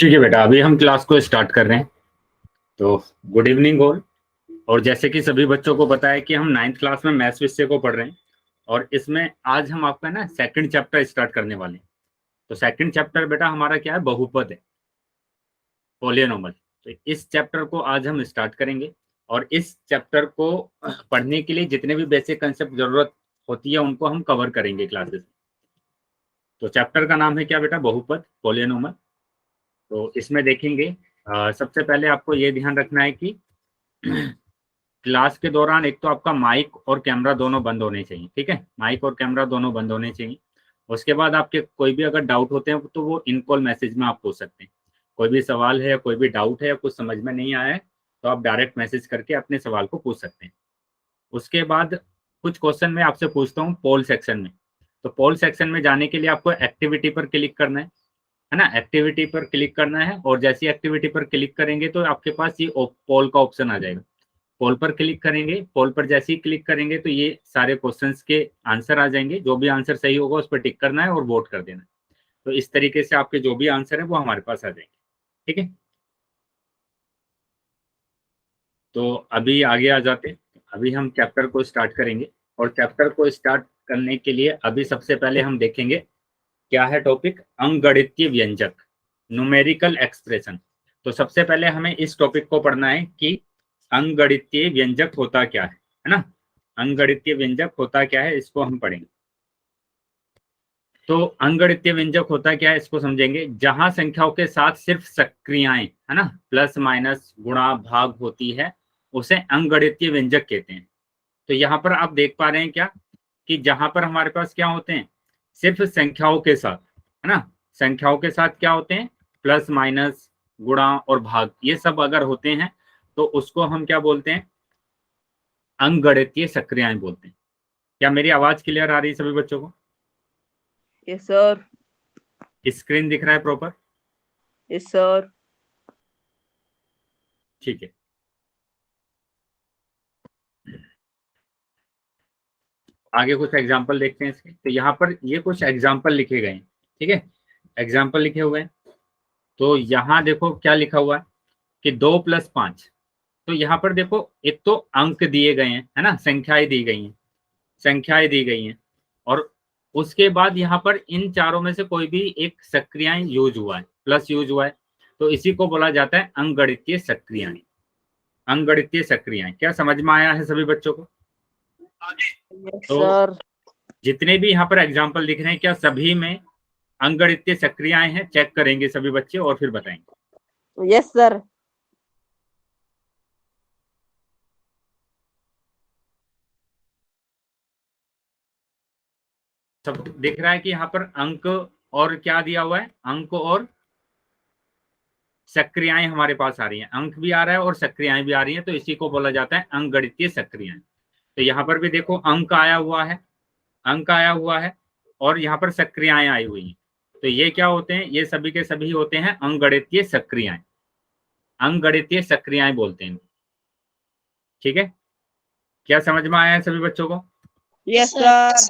ठीक है बेटा, अभी हम क्लास को स्टार्ट कर रहे हैं। तो गुड इवनिंग ऑल। और जैसे कि सभी बच्चों को पता है कि हम 9th क्लास में मैथ्स विषय को पढ़ रहे हैं और इसमें आज हम आपका ना सेकंड चैप्टर स्टार्ट करने वाले हैं। तो सेकंड चैप्टर बेटा हमारा क्या है, बहुपद है, पॉलिनोमियल। तो इस चैप्टर को आज हम स्टार्ट करेंगे और इस चैप्टर को पढ़ने के लिए जितने भी बेसिक कंसेप्ट जरूरत होती है उनको हम कवर करेंगे क्लासेस। तो चैप्टर का नाम है क्या बेटा, बहुपद, पॉलिनोमियल। तो इसमें देखेंगे सबसे पहले आपको ये ध्यान रखना है कि क्लास के दौरान एक तो आपका माइक और कैमरा दोनों बंद होने चाहिए। ठीक है, माइक और कैमरा दोनों बंद होने चाहिए। उसके बाद आपके कोई भी अगर डाउट होते हैं तो वो इन कॉल मैसेज में आप पूछ सकते हैं। कोई भी सवाल है या कोई भी डाउट है या कुछ समझ में नहीं आया है तो आप डायरेक्ट मैसेज करके अपने सवाल को पूछ सकते हैं। उसके बाद कुछ क्वेश्चन मैं आपसे पूछता हूँ पोल सेक्शन में। तो पोल सेक्शन में जाने के लिए आपको एक्टिविटी पर क्लिक करना है ना, एक्टिविटी पर क्लिक करना है और जैसी एक्टिविटी पर क्लिक करेंगे तो आपके पास ये पोल का ऑप्शन आ जाएगा। पोल पर क्लिक करेंगे, पोल पर जैसे ही क्लिक करेंगे तो ये सारे क्वेश्चंस के आंसर आ जाएंगे। जो भी आंसर सही होगा उस पर टिक करना है और वोट कर देना है। तो इस तरीके से आपके जो भी आंसर है वो हमारे पास आ जाएंगे। ठीक है, तो अभी आगे आ जाते हैं। अभी हम चैप्टर को स्टार्ट करेंगे और चैप्टर को स्टार्ट करने के लिए अभी सबसे पहले हम देखेंगे क्या है टॉपिक, अंकगणितीय व्यंजक, न्यूमेरिकल एक्सप्रेशन। तो सबसे पहले हमें इस टॉपिक को पढ़ना है कि अंकगणितीय व्यंजक होता क्या है ना। अंकगणितीय व्यंजक होता क्या है इसको हम पढ़ेंगे। तो अंकगणितीय व्यंजक होता क्या है इसको समझेंगे। जहां संख्याओं के साथ सिर्फ सक्रियाएं है ना, प्लस माइनस गुणा भाग होती है उसे अंकगणितीय व्यंजक कहते हैं। तो यहाँ पर आप देख पा रहे हैं क्या कि जहां पर हमारे पास क्या होते हैं, सिर्फ संख्याओं के साथ है ना, संख्याओं के साथ क्या होते हैं, प्लस माइनस गुणा और भाग, ये सब अगर होते हैं तो उसको हम क्या बोलते हैं, अंकगणितीय सक्रियाएं बोलते हैं। क्या मेरी आवाज क्लियर आ रही है सभी बच्चों को? Yes sir. स्क्रीन दिख रहा है प्रॉपर? Yes sir. ठीक है, आगे कुछ एग्जाम्पल देखते हैं इसके। तो यहाँ पर ये कुछ एग्जाम्पल लिखे गए हैं। ठीक है, एग्जाम्पल लिखे हुए हैं। तो यहाँ देखो क्या लिखा हुआ है कि 2+5। तो यहाँ पर देखो एक तो अंक दिए गए हैं है ना, संख्याएं दी गई हैं, संख्याएं दी गई हैं और उसके बाद यहाँ पर इन चारों में से कोई भी एक सक्रियाएं यूज हुआ है, प्लस यूज हुआ है, तो इसी को बोला जाता है अंकगणितीय सक्रियाएं। अंकगणितीय सक्रियाएं क्या समझ में आया है सभी बच्चों को? यस तो सर। जितने भी यहाँ पर एग्जाम्पल दिख रहे हैं क्या सभी में अंकगणितीय सक्रियाएं हैं? चेक करेंगे सभी बच्चे और फिर बताएंगे। Yes sir. सब दिख रहा है कि यहाँ पर अंक और क्या दिया हुआ है, अंक और सक्रियाएं हमारे पास आ रही हैं, अंक भी आ रहा है और सक्रियाएं भी आ रही हैं, तो इसी को बोला जाता है अंकगणितीय सक्रियाएं। तो यहाँ पर भी देखो अंक आया हुआ है, अंक आया हुआ है और यहाँ पर सक्रियाएं आई हुई हैं। तो ये क्या होते हैं, ये सभी के सभी होते हैं अंकगणितीय सक्रियाएं, अंकगणितीय सक्रियाएं बोलते हैं। ठीक है, क्या समझ में आया है सभी बच्चों को? Yes sir.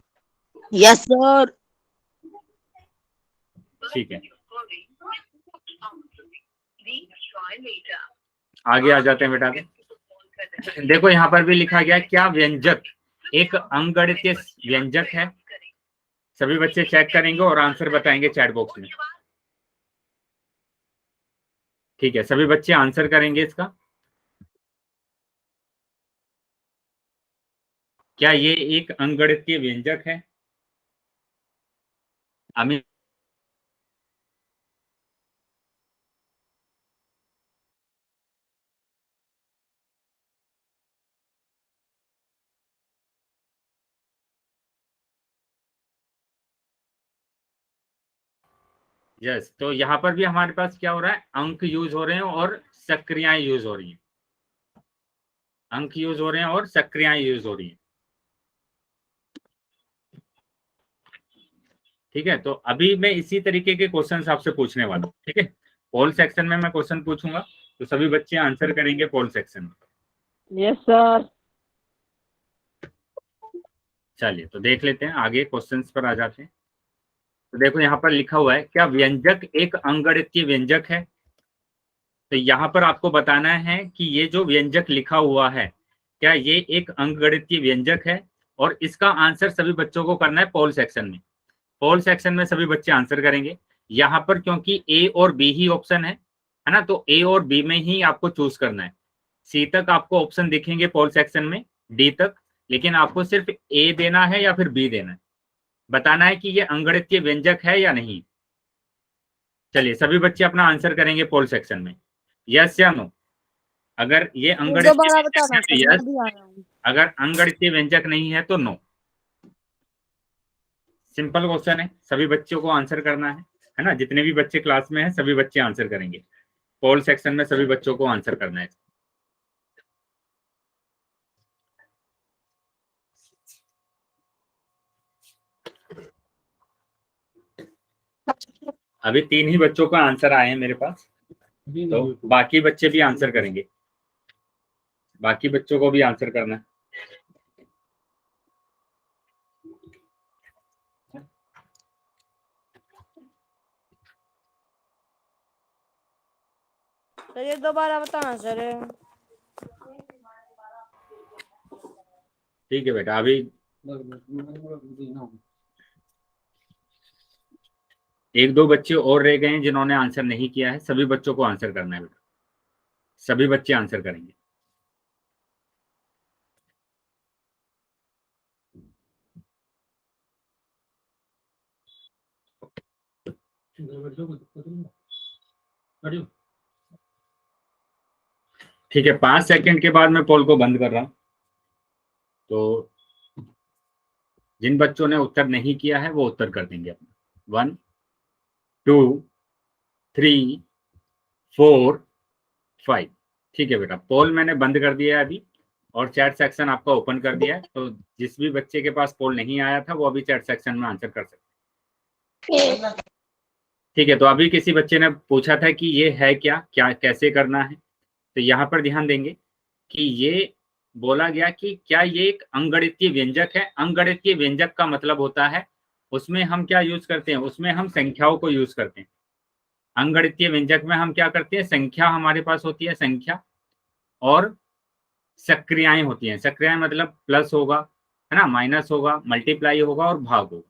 Yes sir. ठीक है, आगे आ जाते हैं बेटा। देखो यहाँ पर भी लिखा गया क्या व्यंजक एक अंकगणितीय व्यंजक है। सभी बच्चे चेक करेंगे और आंसर बताएंगे चैट बॉक्स में। ठीक है, सभी बच्चे आंसर करेंगे इसका। क्या ये एक अंकगणितीय व्यंजक है? अमित, यस। तो यहाँ पर भी हमारे पास क्या हो रहा है, अंक यूज हो रहे हैं और सक्रियाएं यूज हो रही हैं, अंक यूज हो रहे हैं और सक्रियाएं यूज हो रही हैं। ठीक है, तो अभी मैं इसी तरीके के क्वेश्चन आपसे पूछने वाला हूँ। ठीक है, पोल सेक्शन में मैं क्वेश्चन पूछूंगा तो सभी बच्चे आंसर करेंगे पोल सेक्शन में। Yes sir. चलिए तो देख लेते हैं, आगे क्वेश्चंस पर आ जाते हैं। तो देखो यहाँ पर लिखा हुआ है क्या व्यंजक एक अंकगणितीय व्यंजक है। तो यहाँ पर आपको बताना है कि ये जो व्यंजक लिखा हुआ है क्या ये एक अंकगणितीय व्यंजक है, और इसका आंसर सभी बच्चों को करना है पोल सेक्शन में। पोल सेक्शन में सभी बच्चे आंसर करेंगे। यहाँ पर क्योंकि ए और बी ही ऑप्शन है ना, तो ए और बी में ही आपको चूज करना है। सी तक आपको ऑप्शन दिखेंगे पोल सेक्शन में, डी तक, लेकिन आपको सिर्फ ए देना है या फिर बी देना है, बताना है कि ये अंकगणितीय व्यंजक है या नहीं। चलिए सभी बच्चे अपना आंसर करेंगे पोल सेक्शन में, यस या नो। अगर ये अंकगणितीय दोबारा व्यंजक बताना है तो सर, मैं यस, भी आ रहा हूँ। अगर अंकगणितीय व्यंजक नहीं है तो नो। सिंपल क्वेश्चन है, सभी बच्चों को आंसर करना है ना, जितने भी बच्चे क्लास में हैं सभी बच्चे आंसर करेंगे। पोल सेक्शन में सभी बच्चों को आंसर करना है। अभी 3 ही बच्चों का आंसर आए हैं मेरे पास, तो बाकी बच्चे भी आंसर करेंगे, बाकी बच्चों को भी आंसर करना है। सर ये दोबारा बताना सर। ठीक है बेटा, अभी एक दो बच्चे और रह गए हैं जिन्होंने आंसर नहीं किया है, सभी बच्चों को आंसर करना है बेटा, सभी बच्चे आंसर करेंगे। ठीक है, 5 सेकंड के बाद मैं पोल को बंद कर रहा हूं। तो जिन बच्चों ने उत्तर नहीं किया है वो उत्तर कर देंगे अपना। 1 2 3 4 5। ठीक है बेटा, पोल मैंने बंद कर दिया है अभी, और चैट सेक्शन आपका ओपन कर दिया है। तो जिस भी बच्चे के पास पोल नहीं आया था वो अभी चैट सेक्शन में आंसर कर सकते हैं। ठीक है, तो अभी किसी बच्चे ने पूछा था कि ये है क्या, क्या कैसे करना है। तो यहाँ पर ध्यान देंगे कि ये बोला गया कि क्या ये एक अंकगणितीय व्यंजक है। अंकगणितीय व्यंजक का मतलब होता है उसमें हम क्या यूज करते हैं, उसमें हम संख्याओं को यूज करते हैं। अंकगणितीय व्यंजक में हम क्या करते हैं, संख्या हमारे पास होती है, संख्या, और सक्रियाएं होती हैं। सक्रियाएं मतलब प्लस होगा, है ना, माइनस होगा, मल्टीप्लाई होगा और भाग होगा।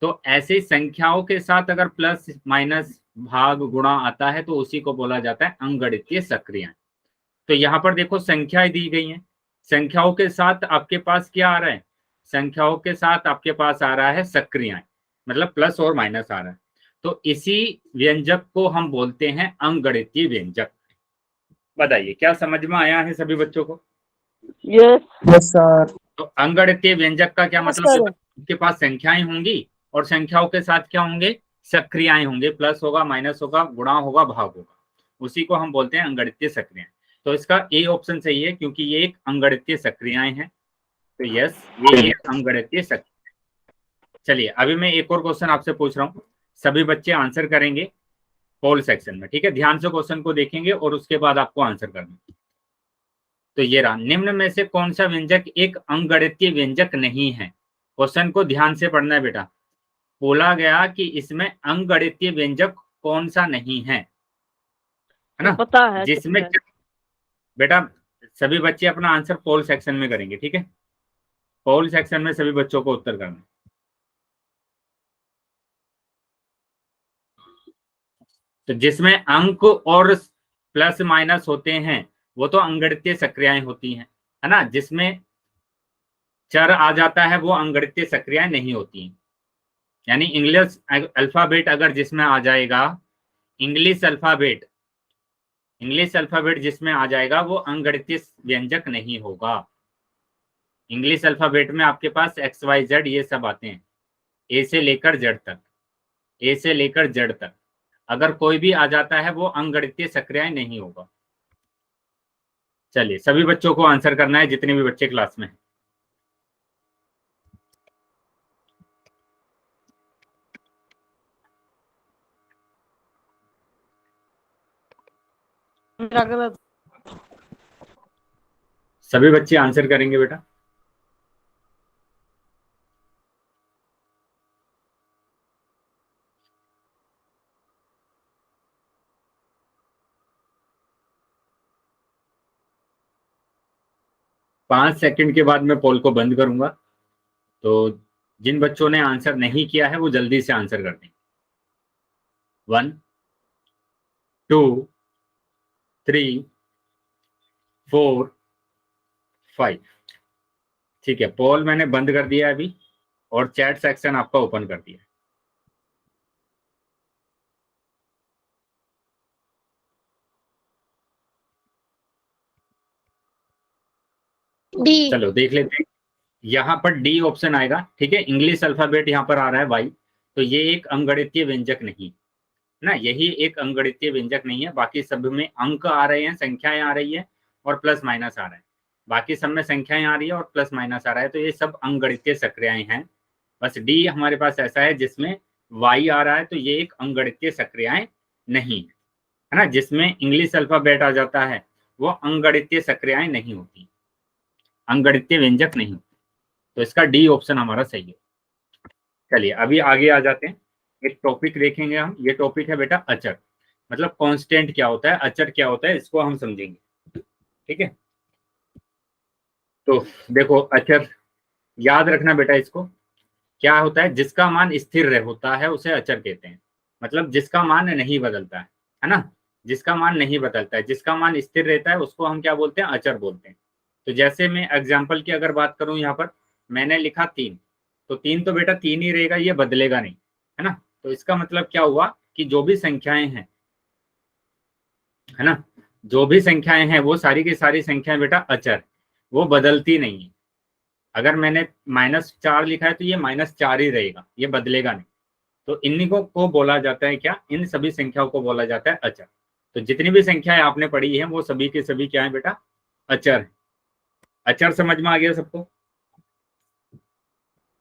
तो ऐसे संख्याओं के साथ अगर प्लस माइनस भाग गुणा आता है तो उसी को बोला जाता है अंकगणितीय सक्रियाएं। तो यहाँ पर देखो संख्याएं दी गई हैं, संख्याओं के साथ आपके पास क्या आ रहा है, संख्याओं के साथ आपके पास आ रहा है सक्रियाएं, मतलब प्लस और माइनस आ रहा है। तो इसी व्यंजक को हम बोलते हैं अंकगणितीय व्यंजक। बताइए क्या समझ में आया है सभी बच्चों को? Yes sir. तो अंकगणितीय व्यंजक का क्या मतलब सर होगा, आपके पास संख्याएं होंगी और संख्याओं के साथ क्या होंगे, सक्रियाएं होंगे, प्लस होगा, माइनस होगा, गुणा होगा, भाग होगा, उसी को हम बोलते हैं अंकगणितीय सक्रियाएं। तो इसका ए ऑप्शन सही है क्योंकि ये एक अंकगणितीय सक्रियाएं हैं। तो यस, ये एक अंकगणितीय सक्रिया। चलिए अभी मैं एक और क्वेश्चन आपसे पूछ रहा हूँ, सभी बच्चे आंसर करेंगे पोल सेक्शन में। ठीक है, ध्यान से क्वेश्चन को देखेंगे और उसके बाद आपको आंसर करना। तो ये रहा, निम्न में से कौन सा व्यंजक एक अंकगणितीय व्यंजक नहीं है। क्वेश्चन को ध्यान से पढ़ना है बेटा, बोला गया कि इसमें अंकगणितीय व्यंजक कौन सा नहीं है ना, पता है जिसमें सर। बेटा सभी बच्चे अपना आंसर पोल सेक्शन में करेंगे। ठीक है, पोल सेक्शन में सभी बच्चों को उत्तर करना। तो जिसमें अंक और प्लस माइनस होते हैं वो तो अंकगणितीय सक्रियाएं होती हैं, है ना। जिसमें चर आ जाता है वो अंकगणितीय सक्रियाएं नहीं होती हैं। यानी इंग्लिश अल्फाबेट अगर जिसमें आ जाएगा, इंग्लिश अल्फाबेट, इंग्लिश अल्फाबेट जिसमें आ जाएगा वो अंकगणितीय व्यंजक नहीं होगा। इंग्लिश अल्फाबेट में आपके पास एक्स वाई जेड ये सब आते हैं, ए से लेकर जेड तक, ए से लेकर जेड तक। अगर कोई भी आ जाता है वो अंकगणितीय सक्रियाएं नहीं होगा। चलिए सभी बच्चों को आंसर करना है, जितने भी बच्चे क्लास में हैं। मेरा गलत। सभी बच्चे आंसर करेंगे बेटा। 5 सेकंड के बाद मैं पोल को बंद करूंगा, तो जिन बच्चों ने आंसर नहीं किया है वो जल्दी से आंसर कर दें। 1 2 3 4 5। ठीक है, पोल मैंने बंद कर दिया अभी और चैट सेक्शन आपका ओपन कर दिया। डी। चलो देख लेते हैं, यहाँ पर डी ऑप्शन आएगा। ठीक है, इंग्लिश अल्फाबेट यहाँ पर आ रहा है वाई, तो ये एक अंगगणितीय व्यंजक नहीं ना, यही एक अंगगणितीय व्यंजक नहीं है। बाकी सब में अंक आ रहे हैं, संख्याएं आ रही है और प्लस माइनस आ रहा है। बाकी सब में संख्याएं आ रही है और प्लस माइनस आ रहा है, तो ये सब अंगगणितीय सक्रियाएं हैं। बस डी हमारे पास ऐसा है जिसमें वाई आ रहा है, तो ये एक अंगगणितीय सक्रियाएं नहीं है ना। जिसमें इंग्लिश अल्फाबेट आ जाता है वो अंगगणितीय सक्रियाएं नहीं होती, अंगगणितीय व्यंजक नहीं होती। तो इसका डी ऑप्शन हमारा सही है। चलिए अभी आगे आ जाते हैं, एक टॉपिक देखेंगे हम। ये टॉपिक है बेटा अचर, मतलब कांस्टेंट क्या होता है, अचर क्या होता है, इसको हम समझेंगे। ठीक है, तो देखो अचर याद रखना बेटा, इसको क्या होता है, जिसका मान स्थिर होता है उसे अचर कहते हैं। मतलब जिसका मान नहीं बदलता है ना, जिसका मान नहीं बदलता है, जिसका मान स्थिर रहता है उसको हम क्या बोलते हैं, अचर बोलते हैं। तो जैसे मैं एग्जाम्पल की अगर बात करूं, यहाँ पर मैंने लिखा 3, तो 3 तो बेटा 3 ही रहेगा, ये बदलेगा नहीं, है ना। तो इसका मतलब क्या हुआ कि जो भी संख्याएं हैं, है ना, जो भी संख्याएं हैं वो सारी की सारी संख्याएं बेटा अचर, वो बदलती नहीं है। अगर मैंने -4 लिखा है तो ये -4 ही रहेगा, ये बदलेगा नहीं। तो इन्हीं को बोला जाता है क्या, इन सभी संख्याओं को बोला जाता है अचर। तो जितनी भी संख्याएं आपने पढ़ी है वो सभी के सभी क्या है बेटा, अचर है। अचर समझ में आ गया सबको?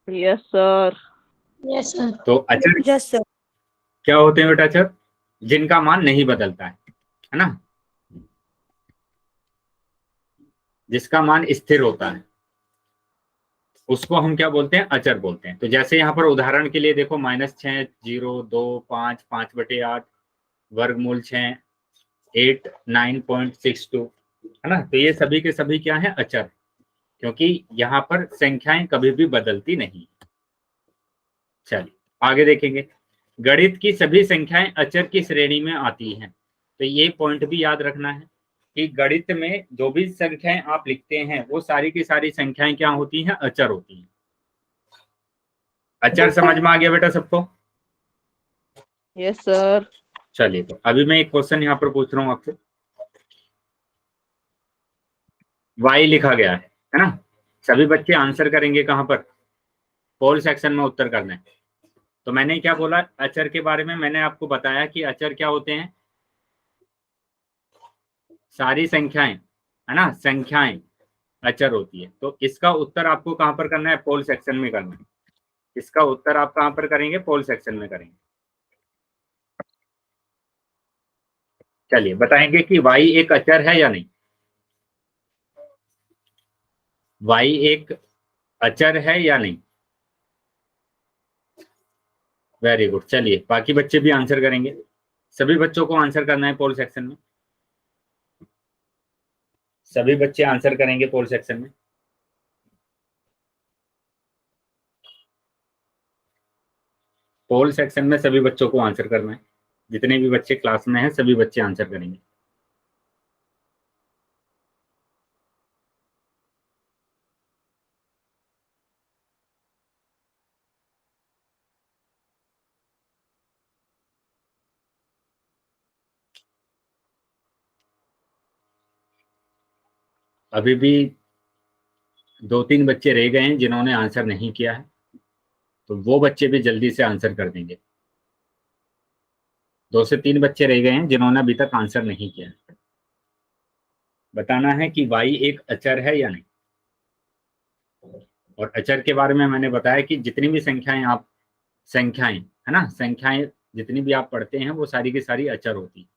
Yes sir. Yes sir. तो अचर यस सर। क्या होते हैं बेटा, अचर जिनका मान नहीं बदलता है ना, जिसका मान स्थिर होता है उसको हम क्या बोलते हैं, अचर बोलते हैं। तो जैसे यहाँ पर उदाहरण के लिए देखो, -6 0 2 5 5/8 वर्गमूल 6 8 9.62, है ना। तो ये सभी के सभी क्या है, अचर, क्योंकि यहाँ पर संख्याएं कभी भी बदलती नहीं। चलिए आगे देखेंगे, गणित की सभी संख्याएं अचर की श्रेणी में आती हैं। तो ये पॉइंट भी याद रखना है कि गणित में जो भी संख्याएं आप लिखते हैं वो सारी की सारी संख्याएं क्या होती हैं, अचर होती हैं। अचर समझ में आ गया बेटा सबको? Yes sir. चलिए, तो अभी मैं एक क्वेश्चन यहाँ पर पूछ रहा हूँ आपसे। वाई लिखा गया है ना, सभी बच्चे आंसर करेंगे कहाँ पर, पोल सेक्शन में उत्तर करना है। तो मैंने क्या बोला अचर के बारे में, मैंने आपको बताया कि अचर क्या होते हैं, सारी संख्याएं, है ना, संख्याएं अचर होती है। तो इसका उत्तर आपको कहां पर करना है, पोल सेक्शन में करना है। इसका उत्तर आप कहां पर करेंगे, पोल सेक्शन में करेंगे। चलिए बताएंगे कि y एक अचर है या नहीं। y एक अचर है या नहीं। Very good. चलिए बाकी बच्चे भी आंसर करेंगे, सभी बच्चों को आंसर करना है पोल सेक्शन में, सभी बच्चे आंसर करेंगे पोल सेक्शन में। पोल सेक्शन में सभी बच्चों को आंसर करना है, जितने भी बच्चे क्लास में हैं सभी बच्चे आंसर करेंगे। अभी भी 2-3 बच्चे रह गए हैं जिन्होंने आंसर नहीं किया है, तो वो बच्चे भी जल्दी से आंसर कर देंगे। 2 से 3 बच्चे रह गए हैं जिन्होंने अभी तक आंसर नहीं किया है। बताना है कि y एक अचर है या नहीं। और अचर के बारे में मैंने बताया कि जितनी भी संख्याएं आप, संख्याएं, है ना, संख्याएं जितनी भी आप पढ़ते हैं वो सारी की सारी अचर होती है।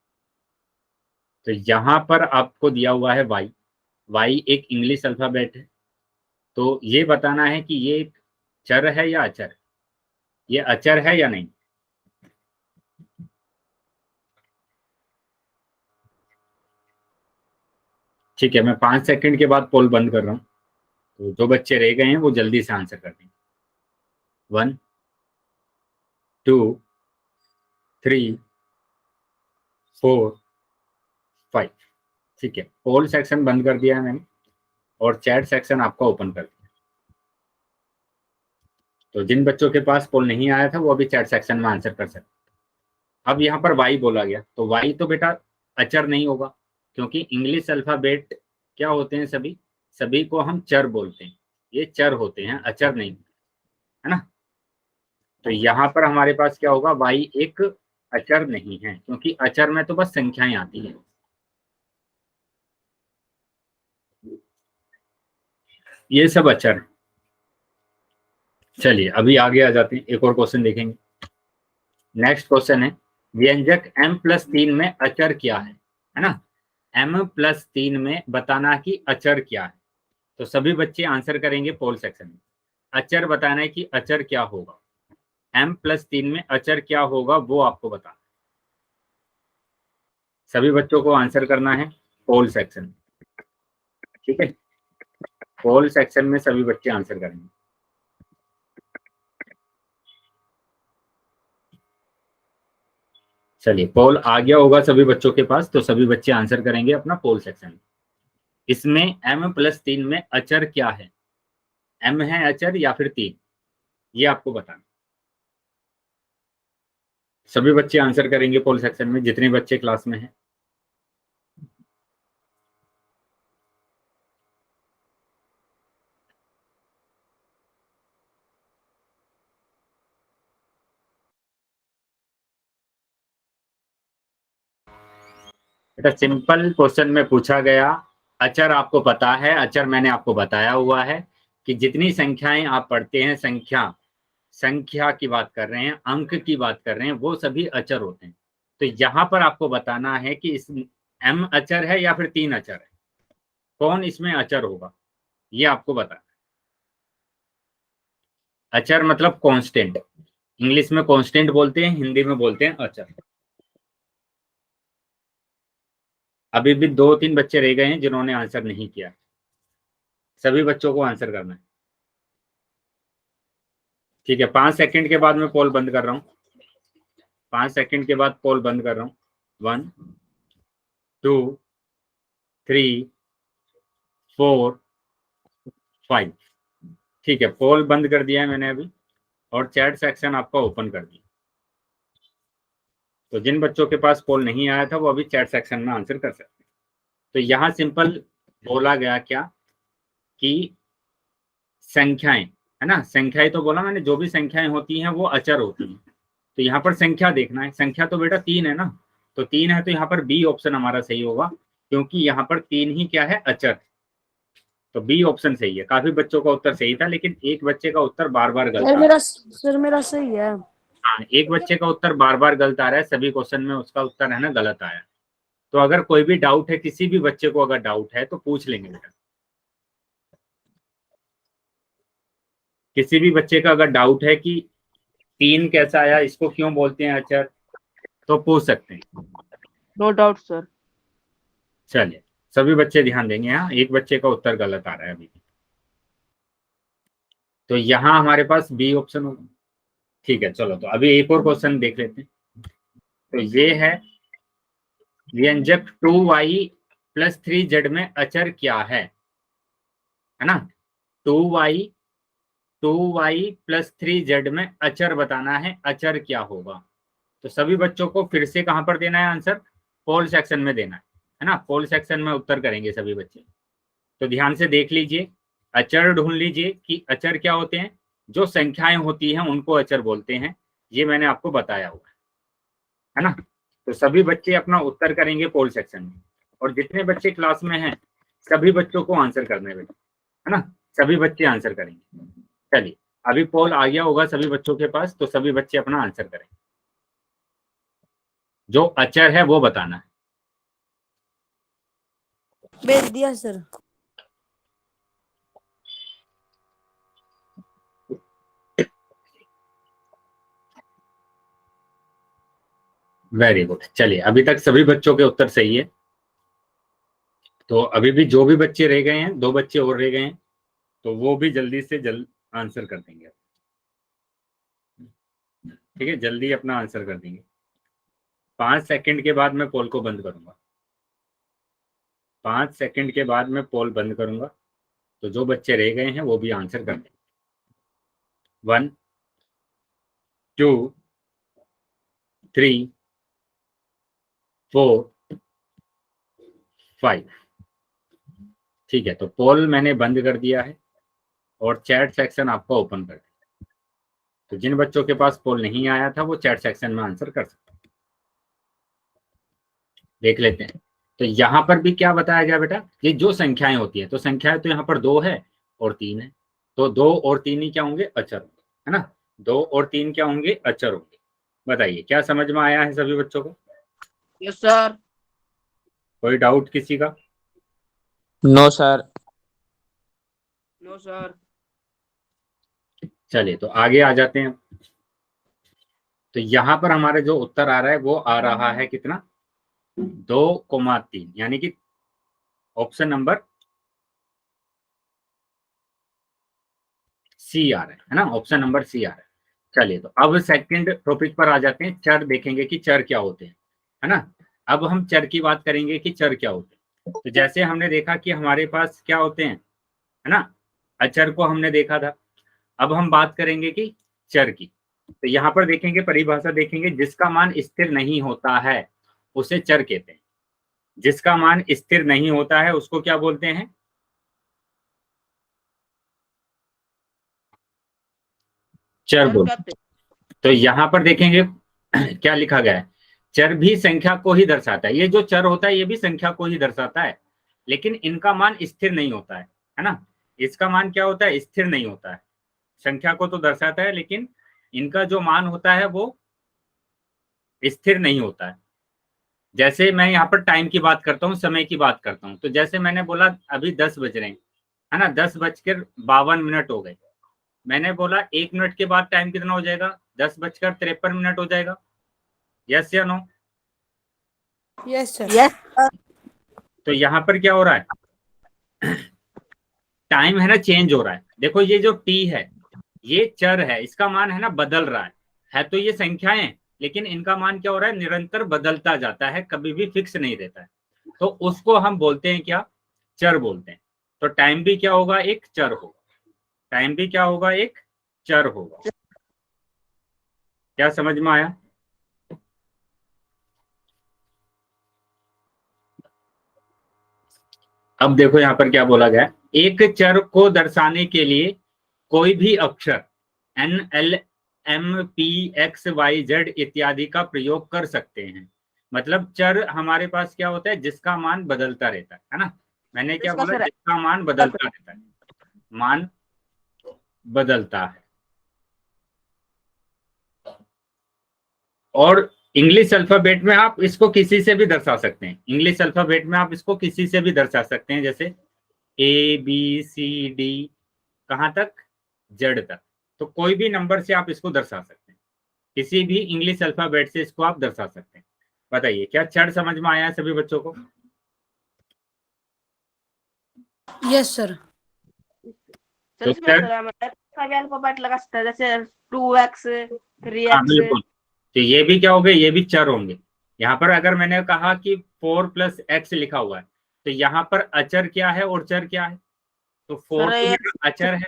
तो यहाँ पर आपको दिया हुआ है y एक इंग्लिश अल्फाबेट है। तो ये बताना है कि ये एक चर है या अचर, ये अचर है या नहीं। ठीक है, मैं 5 सेकंड के बाद पोल बंद कर रहा हूँ। तो जो बच्चे रह गए हैं वो जल्दी से आंसर कर देंगे। 1 2 3 4 5। ठीक है, पोल सेक्शन बंद कर दिया है मैंने और चैट सेक्शन आपका ओपन कर दिया। तो जिन बच्चों के पास पोल नहीं आया था वो अभी चैट सेक्शन में आंसर कर सकते। अब यहाँ पर वाई बोला गया, तो वाई तो बेटा अचर नहीं होगा, क्योंकि इंग्लिश अल्फाबेट क्या होते हैं, सभी सभी को हम चर बोलते हैं, ये चर होते हैं, अचर नहीं, है ना। तो यहाँ पर हमारे पास क्या होगा, वाई एक अचर नहीं है, क्योंकि अचर में तो बस संख्याएं आती हैं। ये सब अचर है। चलिए अभी आगे आ जाते हैं, एक और क्वेश्चन देखेंगे। नेक्स्ट क्वेश्चन है, व्यंजक m+3 में अचर क्या है ना। m+3 में बताना कि अचर क्या है। तो सभी बच्चे आंसर करेंगे पोल सेक्शन में। अचर बताना है कि अचर क्या होगा, m+3 में अचर क्या होगा वो आपको बताना। सभी बच्चों को आंसर करना है पोल सेक्शन, ठीक है। पोल सेक्शन में सभी बच्चे आंसर करेंगे। चलिए पोल आ गया होगा सभी बच्चों के पास, तो सभी बच्चे आंसर करेंगे अपना पोल सेक्शन में। इसमें m+3 में अचर क्या है, m है अचर या फिर 3, ये आपको बताना। सभी बच्चे आंसर करेंगे पोल सेक्शन में, जितने बच्चे क्लास में हैं। बेटा सिंपल क्वेश्चन में पूछा गया, अचर आपको पता है, अचर मैंने आपको बताया हुआ है कि जितनी संख्याएं आप पढ़ते हैं, संख्या की बात कर रहे हैं, अंक की बात कर रहे हैं, वो सभी अचर होते हैं। तो यहाँ पर आपको बताना है कि इस m अचर है या फिर 3 अचर है, कौन इसमें अचर होगा, ये आपको बताना। अचर मतलब कांस्टेंट, इंग्लिश में कांस्टेंट बोलते हैं, हिंदी में बोलते हैं अचर। अभी भी 2-3 बच्चे रह गए हैं जिन्होंने आंसर नहीं किया, सभी बच्चों को आंसर करना है, ठीक है। 5 सेकंड के बाद मैं पोल बंद कर रहा हूँ, 5 सेकंड के बाद पोल बंद कर रहा हूँ। 1 2 3 4 5। ठीक है, पोल बंद कर दिया है मैंने अभी और चैट सेक्शन आपका ओपन कर दिया। तो जिन बच्चों के पास पोल नहीं आया था वो अभी चैट सेक्शन में आंसर कर सकते हैं। तो यहाँ सिंपल बोला गया क्या कि संख्याएं, है ना, संख्याएं तो बोला मैंने, जो भी संख्याएं होती हैं वो अचर होती हैं। तो यहाँ पर संख्या देखना है, संख्या तो बेटा 3 है ना, तो 3 है, तो यहाँ पर बी ऑप्शन हमारा सही होगा, क्योंकि यहाँ पर 3 ही क्या है, अचर। तो बी ऑप्शन सही है। काफी बच्चों का उत्तर सही था, लेकिन एक बच्चे का उत्तर बार बार गलत आ रहा है। मेरा सही है। हाँ, एक बच्चे का उत्तर बार बार गलत आ रहा है, सभी क्वेश्चन में उसका उत्तर है ना गलत आया। तो अगर कोई भी डाउट है, किसी भी बच्चे को अगर डाउट है तो पूछ लेंगे बेटा। किसी भी बच्चे का अगर डाउट है कि 3 कैसा आया, इसको क्यों बोलते हैं अचर, तो पूछ सकते हैं। No doubt sir. चलिए सभी बच्चे ध्यान देंगे, यहाँ एक बच्चे का उत्तर गलत आ रहा है अभी, तो यहाँ हमारे पास बी ऑप्शन होगा। ठीक है, चलो तो अभी एक और क्वेश्चन देख लेते हैं। तो ये है, व्यंजक 2y+3z में अचर क्या है ना। 2y+3z में अचर बताना है, अचर क्या होगा। तो सभी बच्चों को फिर से कहां पर देना है आंसर, पोल सेक्शन में देना है ना। पोल सेक्शन में उत्तर करेंगे सभी बच्चे। तो ध्यान से देख लीजिए, अचर ढूंढ लीजिए कि अचर क्या होते हैं, जो संख्याएं होती हैं उनको अचर बोलते हैं, ये मैंने आपको बताया हुआ है ना। तो सभी बच्चे अपना उत्तर करेंगे पोल सेक्शन में, और जितने बच्चे क्लास में हैं सभी बच्चों को आंसर करने है ना, सभी बच्चे आंसर करेंगे। चलिए अभी पोल आ गया होगा सभी बच्चों के पास, तो सभी बच्चे अपना आंसर करेंगे, जो अचर है वो बताना है। भेज दिया सर। Very good. चलिए अभी तक सभी बच्चों के उत्तर सही है। तो अभी भी जो भी बच्चे रह गए हैं, 2 बच्चे और रह गए हैं, तो वो भी जल्दी से जल्द आंसर कर देंगे। ठीक है, जल्दी अपना आंसर कर देंगे। 5 सेकंड के बाद मैं पोल को बंद करूंगा। 5 सेकंड के बाद मैं पोल बंद करूंगा, तो जो बच्चे रह गए हैं वो भी आंसर कर देंगे। 1 2 3 4 5। ठीक है, तो पोल मैंने बंद कर दिया है और चैट सेक्शन आपको ओपन कर दिया। तो जिन बच्चों के पास पोल नहीं आया था वो चैट सेक्शन में आंसर कर सकते हैं। देख लेते हैं। तो यहाँ पर भी क्या बताया गया बेटा, ये जो संख्याएं होती है, तो संख्याएं तो यहाँ पर 2 है और 3 है। तो 2 और 3 ही क्या होंगे, अचर होंगे, है ना। 2 और 3 क्या होंगे, अचर होंगे। बताइए क्या समझ में आया है सभी बच्चों को? Yes sir. कोई डाउट किसी का? No sir. No sir. चलिए तो आगे आ जाते हैं। तो यहाँ पर हमारे जो उत्तर आ रहा है वो आ रहा है कितना, 2,3, यानी कि ऑप्शन नंबर सी आ रहा है ना, ऑप्शन नंबर सी आ रहा है। चलिए तो अब सेकंड टॉपिक पर आ जाते हैं। चर देखेंगे कि चर क्या होते हैं, है ना। अब हम चर की बात करेंगे कि चर क्या होते हैं। तो जैसे हमने देखा कि हमारे पास क्या होते हैं, है ना, अचर को हमने देखा था। अब हम बात करेंगे कि चर की। तो यहाँ पर देखेंगे, परिभाषा देखेंगे, जिसका मान स्थिर नहीं होता है उसे चर कहते हैं। जिसका मान स्थिर नहीं होता है उसको क्या बोलते हैं, चर बोलते हैं। तो यहाँ पर देखेंगे क्या लिखा गया है, चर भी संख्या को ही दर्शाता है। ये जो चर होता है ये भी संख्या को ही दर्शाता है, लेकिन इनका मान स्थिर नहीं होता है ना। इसका मान क्या होता है, स्थिर नहीं होता है। संख्या को तो दर्शाता है लेकिन इनका जो मान होता है वो स्थिर नहीं होता है। जैसे मैं यहाँ पर टाइम की बात करता हूँ, समय की बात करता हूँ। तो जैसे मैंने बोला अभी 10 बज रहे हैं, है ना, 10:52 हो गए। मैंने बोला 1 मिनट के बाद टाइम कितना हो जाएगा, 10:53 हो जाएगा। यस या नो? Yes sir. यस। तो यहाँ पर क्या हो रहा है, टाइम है ना चेंज हो रहा है। देखो ये जो टी है ये चर है, इसका मान है ना बदल रहा है तो ये संख्याएं, लेकिन इनका मान क्या हो रहा है, निरंतर बदलता जाता है, कभी भी फिक्स नहीं रहता है। तो उसको हम बोलते हैं क्या, चर बोलते हैं। तो टाइम भी क्या होगा, एक चर होगा। टाइम भी क्या होगा, एक चर होगा। क्या समझ में आया? अब देखो यहाँ पर क्या बोला गया, एक चर को दर्शाने के लिए कोई भी अक्षर N L M P X Y Z इत्यादि का प्रयोग कर सकते हैं। मतलब चर हमारे पास क्या होता है, जिसका मान बदलता रहता है ना। मैंने क्या बोला, जिसका मान बदलता रहता है, मान बदलता है। और इंग्लिश अल्फाबेट में आप इसको किसी से भी दर्शा सकते हैं। इंग्लिश अल्फाबेट में आप इसको किसी से भी दर्शा सकते हैं, जैसे ABCD कहाँ तक, जेड तक। तो कोई भी नंबर से आप इसको दर्शा सकते हैं, किसी भी इंग्लिश अल्फाबेट से इसको आप दर्शा सकते हैं। बताइए क्या चर समझ में आया है सभी बच्चों को? Yes sir. तो चर अल्फाबेट लगा सकते हैं, जैसे 2x 3x। हाँ बिल्कुल, तो ये भी क्या होंगे, ये भी चर होंगे। यहाँ पर अगर मैंने कहा कि 4 + x लिखा हुआ है, तो यहाँ पर अचर क्या है और चर क्या है, तो 4 तो बेटा अचर है,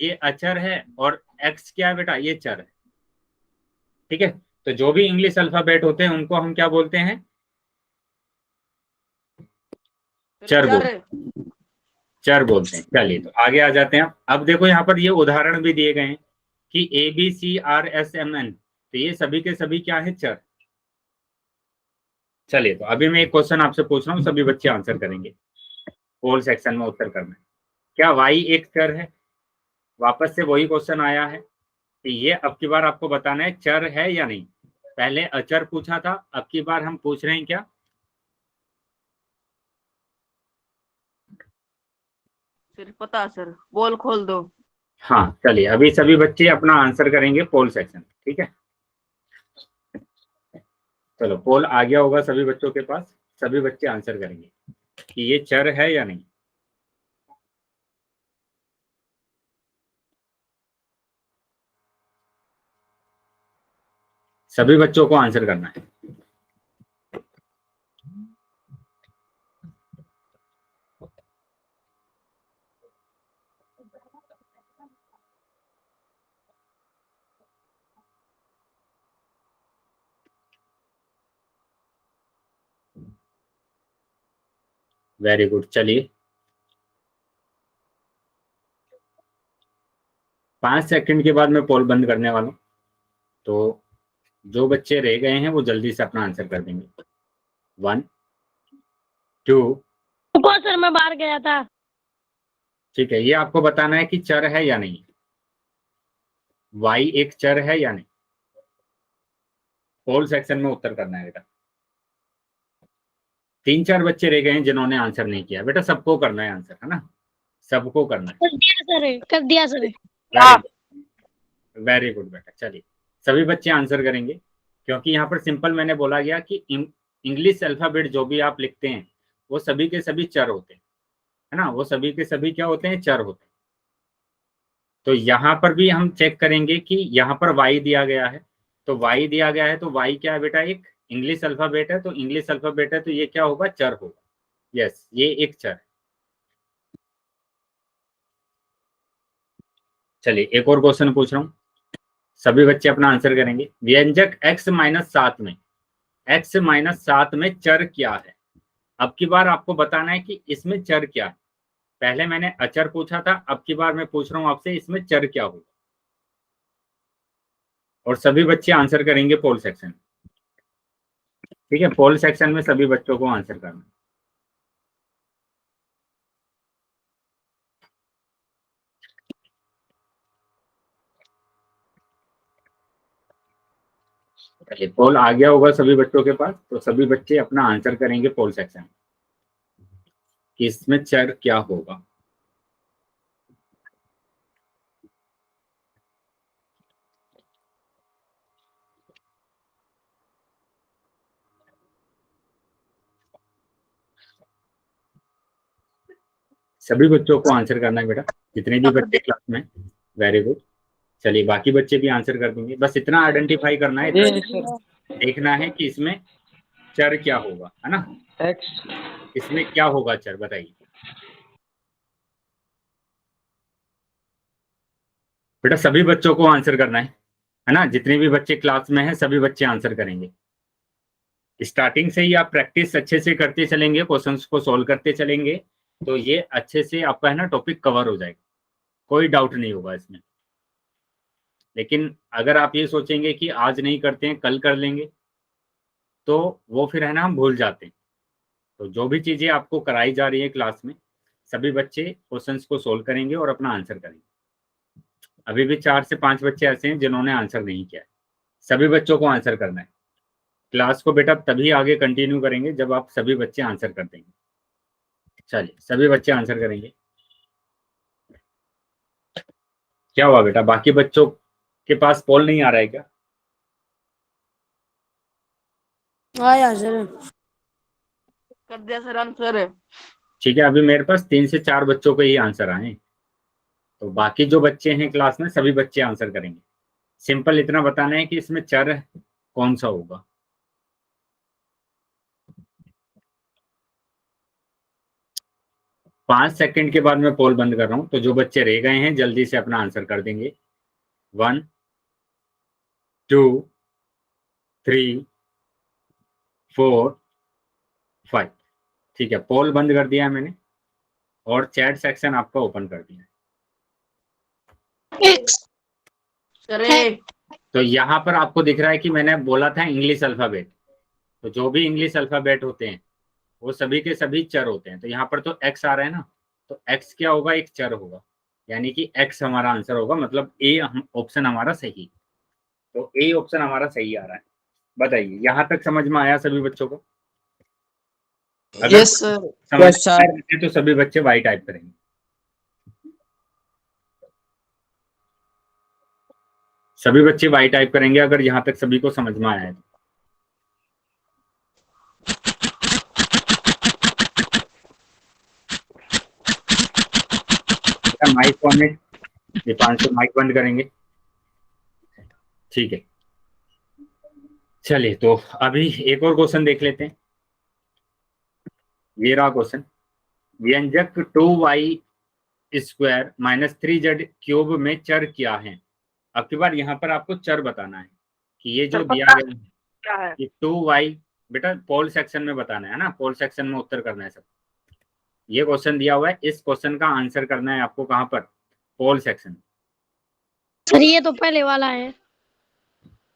ये अचर है, और x क्या है बेटा, ये चर है। ठीक है, तो जो भी इंग्लिश अल्फाबेट होते हैं उनको हम क्या बोलते हैं, चर बोलते हैं। चलिए तो आगे आ जाते हैं। अब देखो यहाँ पर ये उदाहरण भी दिए गए हैं कि ABCRSMN, तो ये सभी के सभी क्या है, चर। चलिए तो अभी मैं एक क्वेश्चन आपसे पूछ रहा हूँ, सभी बच्चे आंसर करेंगे, पोल सेक्शन में उत्तर करना है। क्या y एक चर है? वापस से वही क्वेश्चन आया है कि ये अब की बार आपको बताना है चर है या नहीं। पहले अचर पूछा था, अब की बार हम पूछ रहे हैं क्या, फिर पता सर, बोल खोल दो। हाँ चलिए अभी सभी बच्चे अपना आंसर करेंगे पोल सेक्शन। ठीक है, चलो पोल आ गया होगा सभी बच्चों के पास, सभी बच्चे आंसर करेंगे कि ये चर है या नहीं। सभी बच्चों को आंसर करना है। Very good. चलिए 5 सेकंड के बाद मैं पोल बंद करने वाला हूँ, तो जो बच्चे रह गए हैं वो जल्दी से अपना आंसर कर देंगे। 1 2। रुको सर, मैं बाहर गया था। ठीक है, ये आपको बताना है कि चर है या नहीं, y एक चर है या नहीं। पोल सेक्शन में उत्तर करना है बेटा। 3-4 बच्चे रह गए हैं जिन्होंने आंसर नहीं किया। बेटा सबको करना है आंसर, है ना, सबको करना है। कर दिया सर, कर दिया सर। वेरी गुड बेटा। चलिए सभी बच्चे आंसर करेंगे, क्योंकि यहाँ पर सिंपल मैंने बोला गया कि इंग्लिश अल्फाबेट जो भी आप लिखते हैं वो सभी के सभी चर होते हैं, है ना, वो सभी के सभी क्या होते हैं, चर होते हैं। तो यहाँ पर भी हम चेक करेंगे कि यहाँ पर y दिया गया है, तो y दिया गया है, तो y क्या है बेटा, एक इंग्लिश अल्फाबेट है, तो इंग्लिश अल्फाबेट है तो ये क्या होगा, चर होगा। यस, ये एक चर है। चलिए एक और क्वेश्चन पूछ रहा हूँ, सभी बच्चे अपना आंसर करेंगे। व्यंजक x-7 में x-7 में चर क्या है। अब की बार आपको बताना है कि इसमें चर क्या है। पहले मैंने अचर पूछा था, अब की बार मैं पूछ रहा हूं आपसे इसमें चर क्या होगा, और सभी बच्चे आंसर करेंगे पोल सेक्शन। ठीक है, पोल सेक्शन में सभी बच्चों को आंसर करना। चलिए पोल आ गया होगा सभी बच्चों के पास, तो सभी बच्चे अपना आंसर करेंगे पोल सेक्शन कि इसमें चर क्या होगा। सभी बच्चों को आंसर करना है बेटा, जितने भी बच्चे क्लास में। Very good. चलिए बाकी बच्चे भी आंसर कर देंगे, बस इतना आइडेंटिफाई करना है, देखना है कि इसमें चर क्या होगा, है ना, एक्स इसमें क्या होगा चर, बताइए बेटा। सभी बच्चों को आंसर करना है ना, जितने भी बच्चे क्लास में हैं सभी बच्चे आंसर करेंगे। स्टार्टिंग से ही आप प्रैक्टिस अच्छे से करते चलेंगे, क्वेश्चंस को सॉल्व करते चलेंगे, तो ये अच्छे से आपका है ना टॉपिक कवर हो जाएगा, कोई डाउट नहीं होगा इसमें। लेकिन अगर आप ये सोचेंगे कि आज नहीं करते हैं कल कर लेंगे, तो वो फिर है ना हम भूल जाते हैं। तो जो भी चीजें आपको कराई जा रही है क्लास में, सभी बच्चे क्वेश्चंस को सोल्व करेंगे और अपना आंसर करेंगे। अभी भी 4 से 5 बच्चे ऐसे हैं जिन्होंने आंसर नहीं किया है, सभी बच्चों को आंसर करना है। क्लास को बेटा तभी आगे कंटिन्यू करेंगे जब आप सभी बच्चे आंसर कर देंगे। चलिए सभी बच्चे आंसर करेंगे। क्या हुआ बेटा, बाकी बच्चों के पास पोल नहीं आ रहा है क्या? आया सर। कर दिया सर आंसर। ठीक है, अभी मेरे पास 3 से 4 बच्चों के ही आंसर आए, तो बाकी जो बच्चे हैं क्लास में सभी बच्चे आंसर करेंगे। सिंपल इतना बताना है कि इसमें चर कौन सा होगा। पांच सेकंड के बाद मैं पोल बंद कर रहा हूं, तो जो बच्चे रह गए हैं जल्दी से अपना आंसर कर देंगे। 1 2 3 4 5। ठीक है, पोल बंद कर दिया है मैंने और चैट सेक्शन आपका ओपन कर दिया है। एक्स सर तो यहाँ पर आपको दिख रहा है कि मैंने बोला था इंग्लिश अल्फाबेट, तो जो भी इंग्लिश अल्फाबेट होते हैं वो सभी के सभी चर होते हैं। तो यहाँ पर तो एक्स आ रहा है ना, तो एक्स क्या होगा, एक चर होगा, यानी कि एक्स हमारा आंसर होगा, मतलब ए ऑप्शन हमारा सही। तो ए ऑप्शन हमारा सही आ रहा है। बताइए यहाँ तक समझ में आया सभी बच्चों को? अगर यस सर। समझ Yes, sir. में आए तो सभी बच्चे वाई टाइप करेंगे। सभी बच्चे वाई टाइप करेंगे अगर यहाँ तक सभी को समझ में आया है। माइक ऑन है, दीपांशु माइक बंद करेंगे। ठीक है, चलिए, तो अभी एक और क्वेश्चन देख लेते हैं। ये रहा क्वेश्चन। व्यंजक 2y² माइनस 3z³ में चर क्या है। अब की बार यहाँ पर आपको चर बताना है कि ये जो सर दिया पता गया है क्या है? कि 2y, बेटा पोल सेक्शन में बताना है ना, पोल सेक्शन में उत्तर करना है सब। ये क्वेश्चन दिया हुआ है, इस क्वेश्चन का आंसर करना है आपको कहाँ पर, पोल सेक्शन। सर ये तो पहले वाला है।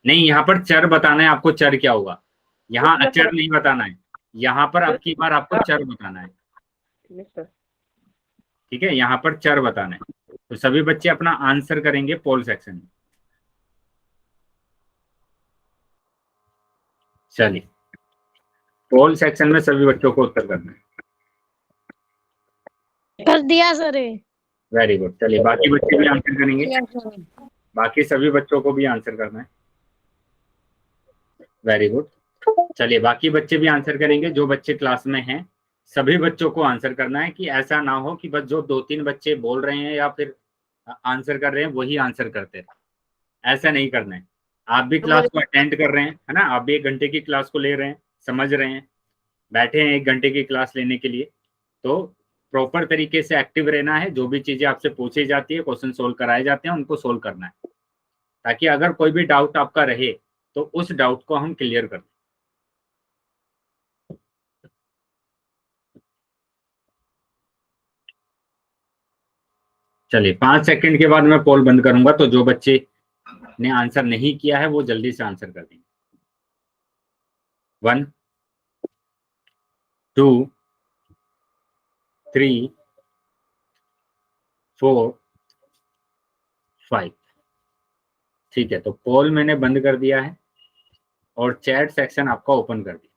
नहीं, यहाँ पर चर बताना है आपको, चर क्या होगा। यहाँ Yes, अचर sir. नहीं बताना है, यहाँ पर अब की बार आपको चर बताना है। Yes, sir. ठीक है, यहाँ पर चर बताना है। तो सभी बच्चे अपना आंसर करेंगे पोल सेक्शन में। चलिए, पोल सेक्शन में सभी बच्चों को उत्तर करना है। कर दिया सर। Very good. चलिए, बाकी बच्चे भी आंसर करेंगे, यस सर। बाकी सभी बच्चों को भी आंसर करना है। Very good. चलिए, बाकी बच्चे भी आंसर करेंगे, जो बच्चे क्लास में हैं सभी बच्चों को आंसर करना है, कि ऐसा ना हो कि बस जो 2-3 बच्चे बोल रहे हैं या फिर आंसर कर रहे हैं वही आंसर करते हैं। ऐसा नहीं करना है। आप भी क्लास को अटेंड कर रहे हैं, है ना, आप भी 1 घंटे की क्लास को ले रहे हैं, समझ रहे हैं, बैठे हैं 1 घंटे की क्लास लेने के लिए, तो प्रॉपर तरीके से एक्टिव रहना है। जो भी चीजें आपसे पूछी जाती है, क्वेश्चन सोल्व कराए जाते हैं, उनको सोल्व करना है, ताकि अगर कोई भी डाउट आपका रहे तो उस डाउट को हम क्लियर कर दें। चलिए, 5 सेकंड के बाद मैं पोल बंद करूंगा, तो जो बच्चे ने आंसर नहीं किया है वो जल्दी से आंसर कर देंगे। 1 2 3 4 5। ठीक है, तो पोल मैंने बंद कर दिया है और चैट सेक्शन आपका ओपन कर दिया।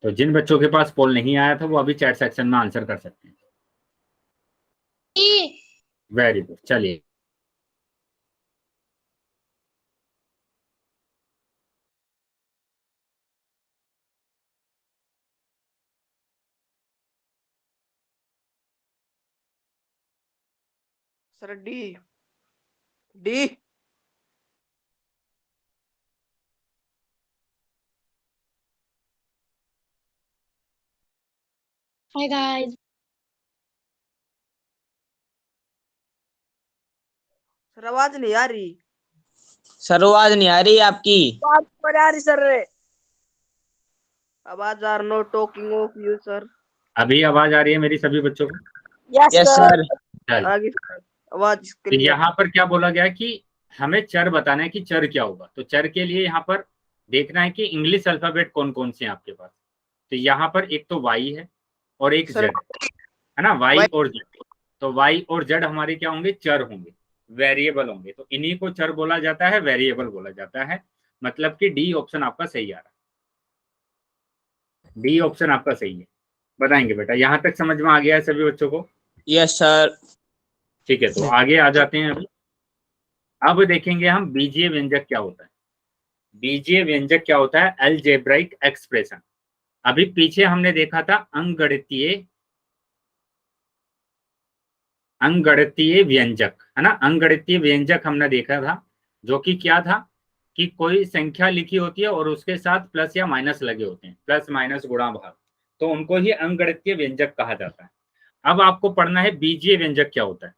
तो जिन बच्चों के पास पोल नहीं आया था वो अभी चैट सेक्शन में आंसर कर सकते हैं। Very good. चलिए, sir D D hi guys. Sir आवाज नहीं आ रही। सर आवाज नहीं आ रही आपकी। आवाज पर आ रही सर। आवाज are no talking of you sir. अभी आवाज आ रही है मेरी सभी बच्चों को। Yes sir. चलिए, आगे सर आवाज तो क्लियर। यहाँ पर क्या बोला गया कि हमें चर बताना है कि चर क्या होगा। तो चर के लिए यहाँ पर देखना है कि इंग्लिश अल्फाबेट कौन कौन से हैं आपके पास। तो यहाँ पर एक तो वाई है और एक सर जेड है ना, वाई और जेड। तो वाई और जेड हमारे क्या होंगे, चर होंगे, वेरिएबल होंगे। तो इन्हीं को चर बोला जाता है, वेरिएबल बोला जाता है। मतलब कि डी ऑप्शन आपका सही आ रहा है, डी ऑप्शन आपका सही है। बताएंगे बेटा, यहाँ तक समझ में आ गया है सभी बच्चों को। Yes sir. ठीक है, तो आगे आ जाते हैं। अभी अब देखेंगे हम बीजीय व्यंजक क्या होता है। बीजीय व्यंजक क्या होता है, अलजेब्राइक एक्सप्रेशन। अभी पीछे हमने देखा था अंगगणितीय व्यंजक, है ना, अंगगणितीय व्यंजक हमने देखा था, जो कि क्या था कि कोई संख्या लिखी होती है और उसके साथ प्लस या माइनस लगे होते हैं, प्लस माइनस गुणा भाग, तो उनको ही अंगगणितीय व्यंजक कहा जाता है। अब आपको पढ़ना है बीजीय व्यंजक क्या होता है।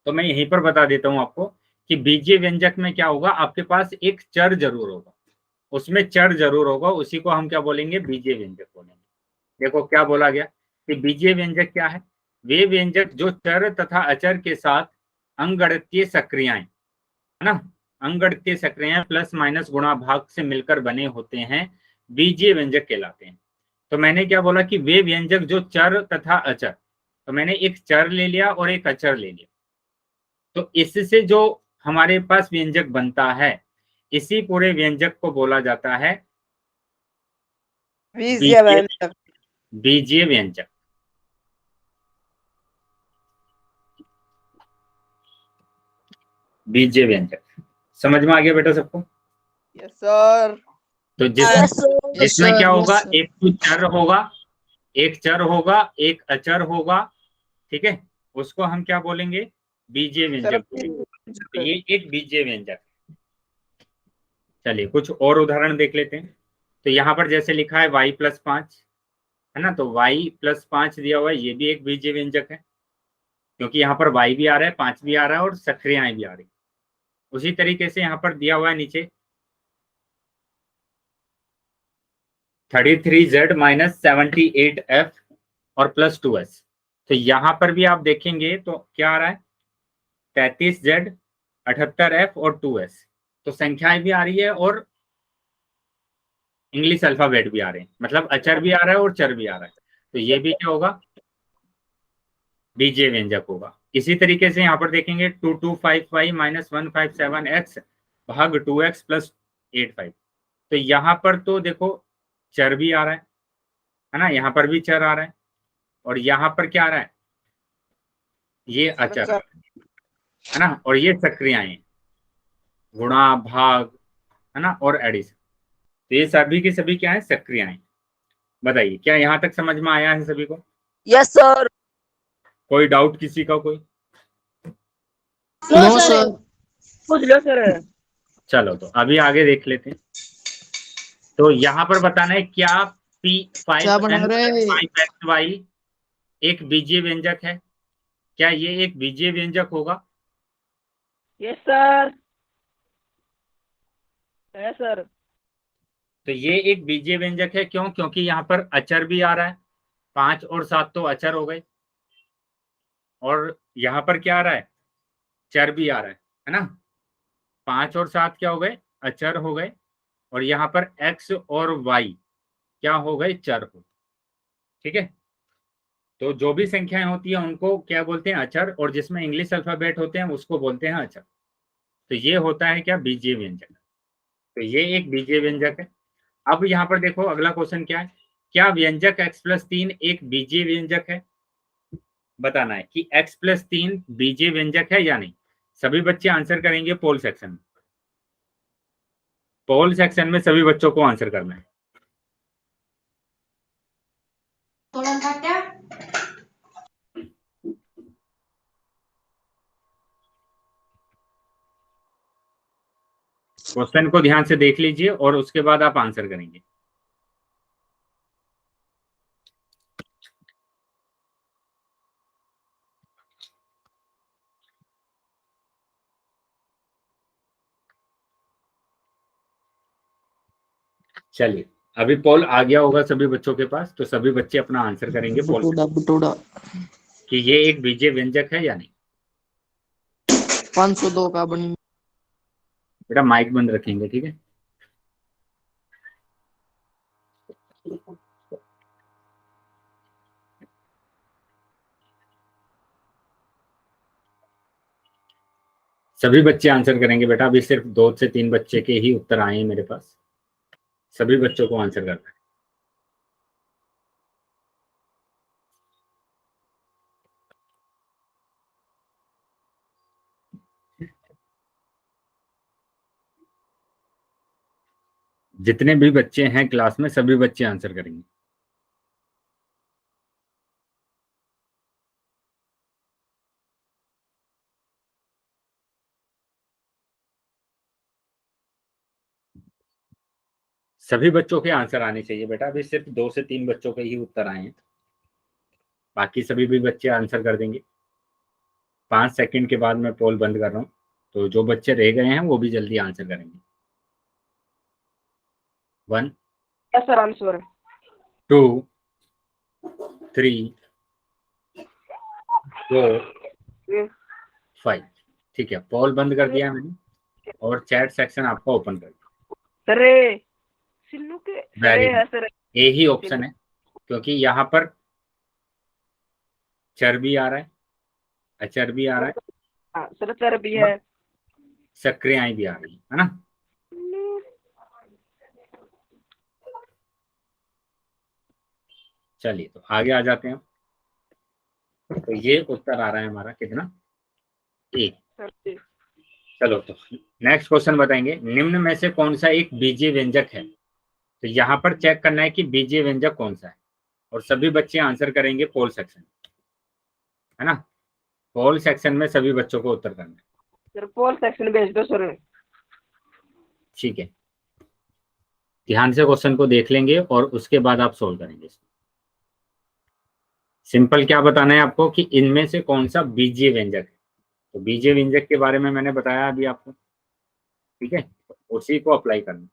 तो मैं यहीं पर बता देता हूं आपको कि बीजीय व्यंजक में क्या होगा, आपके पास एक चर जरूर होगा, उसमें चर जरूर होगा, उसी को हम क्या बोलेंगे, बीजीय व्यंजक बोलेंगे। देखो क्या बोला गया कि बीजीय व्यंजक क्या है, वे व्यंजक जो चर तथा अचर के साथ अंगगणितीय सक्रियाएं, है ना, अंगगणितीय सक्रियाएं प्लस माइनस गुणा भाग से मिलकर बने होते हैं, बीजीय व्यंजक कहलाते हैं। तो मैंने क्या बोला कि वे व्यंजक जो चर तथा अचर, तो मैंने एक चर ले लिया और एक अचर ले लिया, तो इससे जो हमारे पास व्यंजक बनता है, इसी पूरे व्यंजक को बोला जाता है बीजीय व्यंजक। बीजीय व्यंजक। बीजीय व्यंजक समझ में आ गया बेटा सबको। Yes sir. तो जिसमें क्या होगा, एक तो चर होगा, एक चर होगा, एक अचर होगा, ठीक है, उसको हम क्या बोलेंगे, बीजीय सर व्यंजक बोलेंगे। तो ये एक बीजीय व्यंजक। चलिए कुछ और उदाहरण देख लेते हैं। तो यहाँ पर जैसे लिखा है y+5, है ना, तो y+5 दिया हुआ है, ये भी एक बीजीय व्यंजक है, क्योंकि यहाँ पर y भी आ रहा है, 5 भी आ रहा है और सक्रियाएं भी आ रही। उसी तरीके से यहाँ पर दिया हुआ है नीचे 33z-78f और +2s। तो यहाँ पर भी आप देखेंगे तो क्या आ रहा है, 33z, 78f और 2s। तो संख्याएं भी आ रही है और इंग्लिश अल्फाबेट भी आ रहे हैं, मतलब अचर भी आ रहा है और चर भी आ रहा है। तो ये भी क्या होगा, बीजीय व्यंजक होगा। इसी तरीके से यहाँ पर देखेंगे 2255-157x भाग 2x + 85। तो यहाँ पर तो देखो चर भी आ रहा है ना, यहाँ पर भी चर आ रहा है, और यहाँ पर क्या आ रहा है, ये अचर है ना, और ये सक्रियाएं, गुणा, भाग, है ना, और एडिशन। तो ये सभी की सभी क्या है, सक्रियाएं। बताइए क्या यहाँ तक समझ में आया है सभी को? Yes sir. कोई डाउट किसी का कोई? No sir. पूछ लो सर। चलो तो अभी आगे देख लेते हैं। तो यहाँ पर बताना है क्या P5n+5xy एक बीजीय व्यंजक है? क्या ये एक बीजीय व्यंजक होगा? Yes sir. है सर। तो ये एक बीजीय व्यंजक है, क्यों? क्योंकि यहाँ पर अचर भी आ रहा है, 5 और 7 तो अचर हो गए, और यहाँ पर क्या आ रहा है, चर भी आ रहा है ना। 5 और 7 क्या हो गए, अचर हो गए, और यहाँ पर x और y क्या हो गए, चर हो। ठीक है, तो जो भी संख्याएं होती है उनको क्या बोलते हैं, अचर, और जिसमें इंग्लिश अल्फाबेट होते हैं उसको बोलते हैं अचर। तो ये होता है क्या, बीजीय व्यंजक। तो ये एक बीजीय व्यंजक है। अब यहाँ पर देखो अगला क्वेश्चन क्या है, क्या व्यंजक x+3 एक बीजीय व्यंजक है? बताना है कि x+3 बीजीय व्यंजक है या नहीं। सभी बच्चे आंसर करेंगे पोल सेक्शन में। पोल सेक्शन में सभी बच्चों को आंसर करना है। क्वेश्चन को ध्यान से देख लीजिए और उसके बाद आप आंसर करेंगे। चलिए अभी पोल आ गया होगा सभी बच्चों के पास, तो सभी बच्चे अपना आंसर करेंगे पोल कि ये एक बीजीय व्यंजक है या नहीं। 502 का बन। बेटा माइक बंद रखेंगे, ठीक है। सभी बच्चे आंसर करेंगे बेटा, अभी सिर्फ 2 से 3 बच्चे के ही उत्तर आए हैं मेरे पास। सभी बच्चों को आंसर करना है। जितने भी बच्चे हैं क्लास में सभी बच्चे आंसर करेंगे। सभी बच्चों के आंसर आने चाहिए बेटा, अभी सिर्फ 2 से 3 बच्चों के ही उत्तर आए हैं, बाकी सभी बच्चे आंसर कर देंगे। 5 सेकंड के बाद मैं पोल बंद कर रहा हूँ, तो जो बच्चे रह गए हैं वो भी जल्दी आंसर करेंगे। 1 यस सर आंसर। 2 3 4 5। ठीक है, पोल बंद कर दिया मैंने और चैट सेक्शन आपका ओपन कर दिया। सर सिन्नू के वेरी है सर। ए ही ऑप्शन है, क्योंकि यहाँ पर चर भी आ रहा है, अचर भी आ रहा है, हाँ सर सर भी है, सक्रियाएं भी आ रही है ना। चलिए तो आगे आ जाते हैं। तो ये उत्तर आ रहा है हमारा कितना, 1। चलो तो नेक्स्ट क्वेश्चन बताएंगे, निम्न में से कौन सा एक बीजीय व्यंजक है? तो यहाँ पर चेक करना है कि बीजीय व्यंजक कौन सा है, और सभी बच्चे आंसर करेंगे पोल सेक्शन, है ना। पोल सेक्शन में सभी बच्चों को उत्तर करना है। सर पोल सेक्शन भेज दो सर। ठीक है, ध्यान से क्वेश्चन को देख लेंगे और उसके बाद आप सोल्व करेंगे। सिंपल क्या बताना है आपको कि इनमें से कौन सा बीजीय व्यंजक है। तो बीजीय व्यंजक के बारे में मैंने बताया अभी आपको, ठीक है, उसी को अप्लाई करना।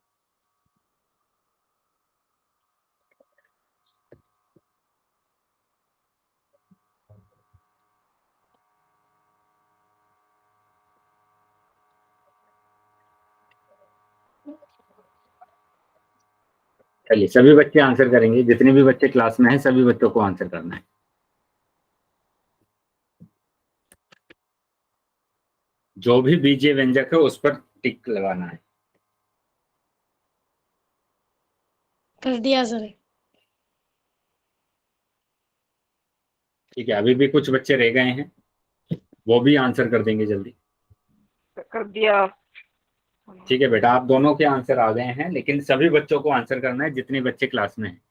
चलिए सभी बच्चे आंसर करेंगे, जितने भी बच्चे क्लास में हैं सभी बच्चों को आंसर करना है। जो भी बीजीय व्यंजक है उस पर टिक लगाना है। कर दिया सर। ठीक है, अभी भी कुछ बच्चे रह गए हैं, वो भी आंसर कर देंगे जल्दी। कर दिया। ठीक है बेटा, आप दोनों के आंसर आ गए हैं, लेकिन सभी बच्चों को आंसर करना है जितने बच्चे क्लास में हैं।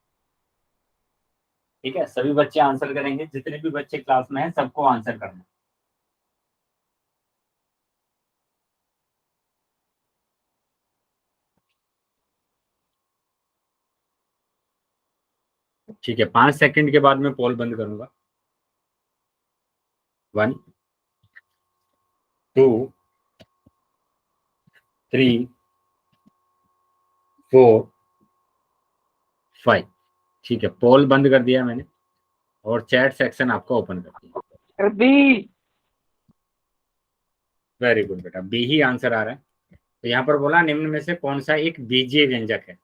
ठीक है, सभी बच्चे आंसर करेंगे, जितने भी बच्चे क्लास में हैं सबको आंसर करना है। ठीक है, 5 सेकंड के बाद मैं पोल बंद करूंगा। 1 2 3 4 5। ठीक है, पोल बंद कर दिया मैंने और चैट सेक्शन आपका ओपन कर दिया। Sir B. वेरी गुड बेटा, बी ही आंसर आ रहा है। तो यहाँ पर बोला निम्न में से कौन सा एक बीजीय व्यंजक है,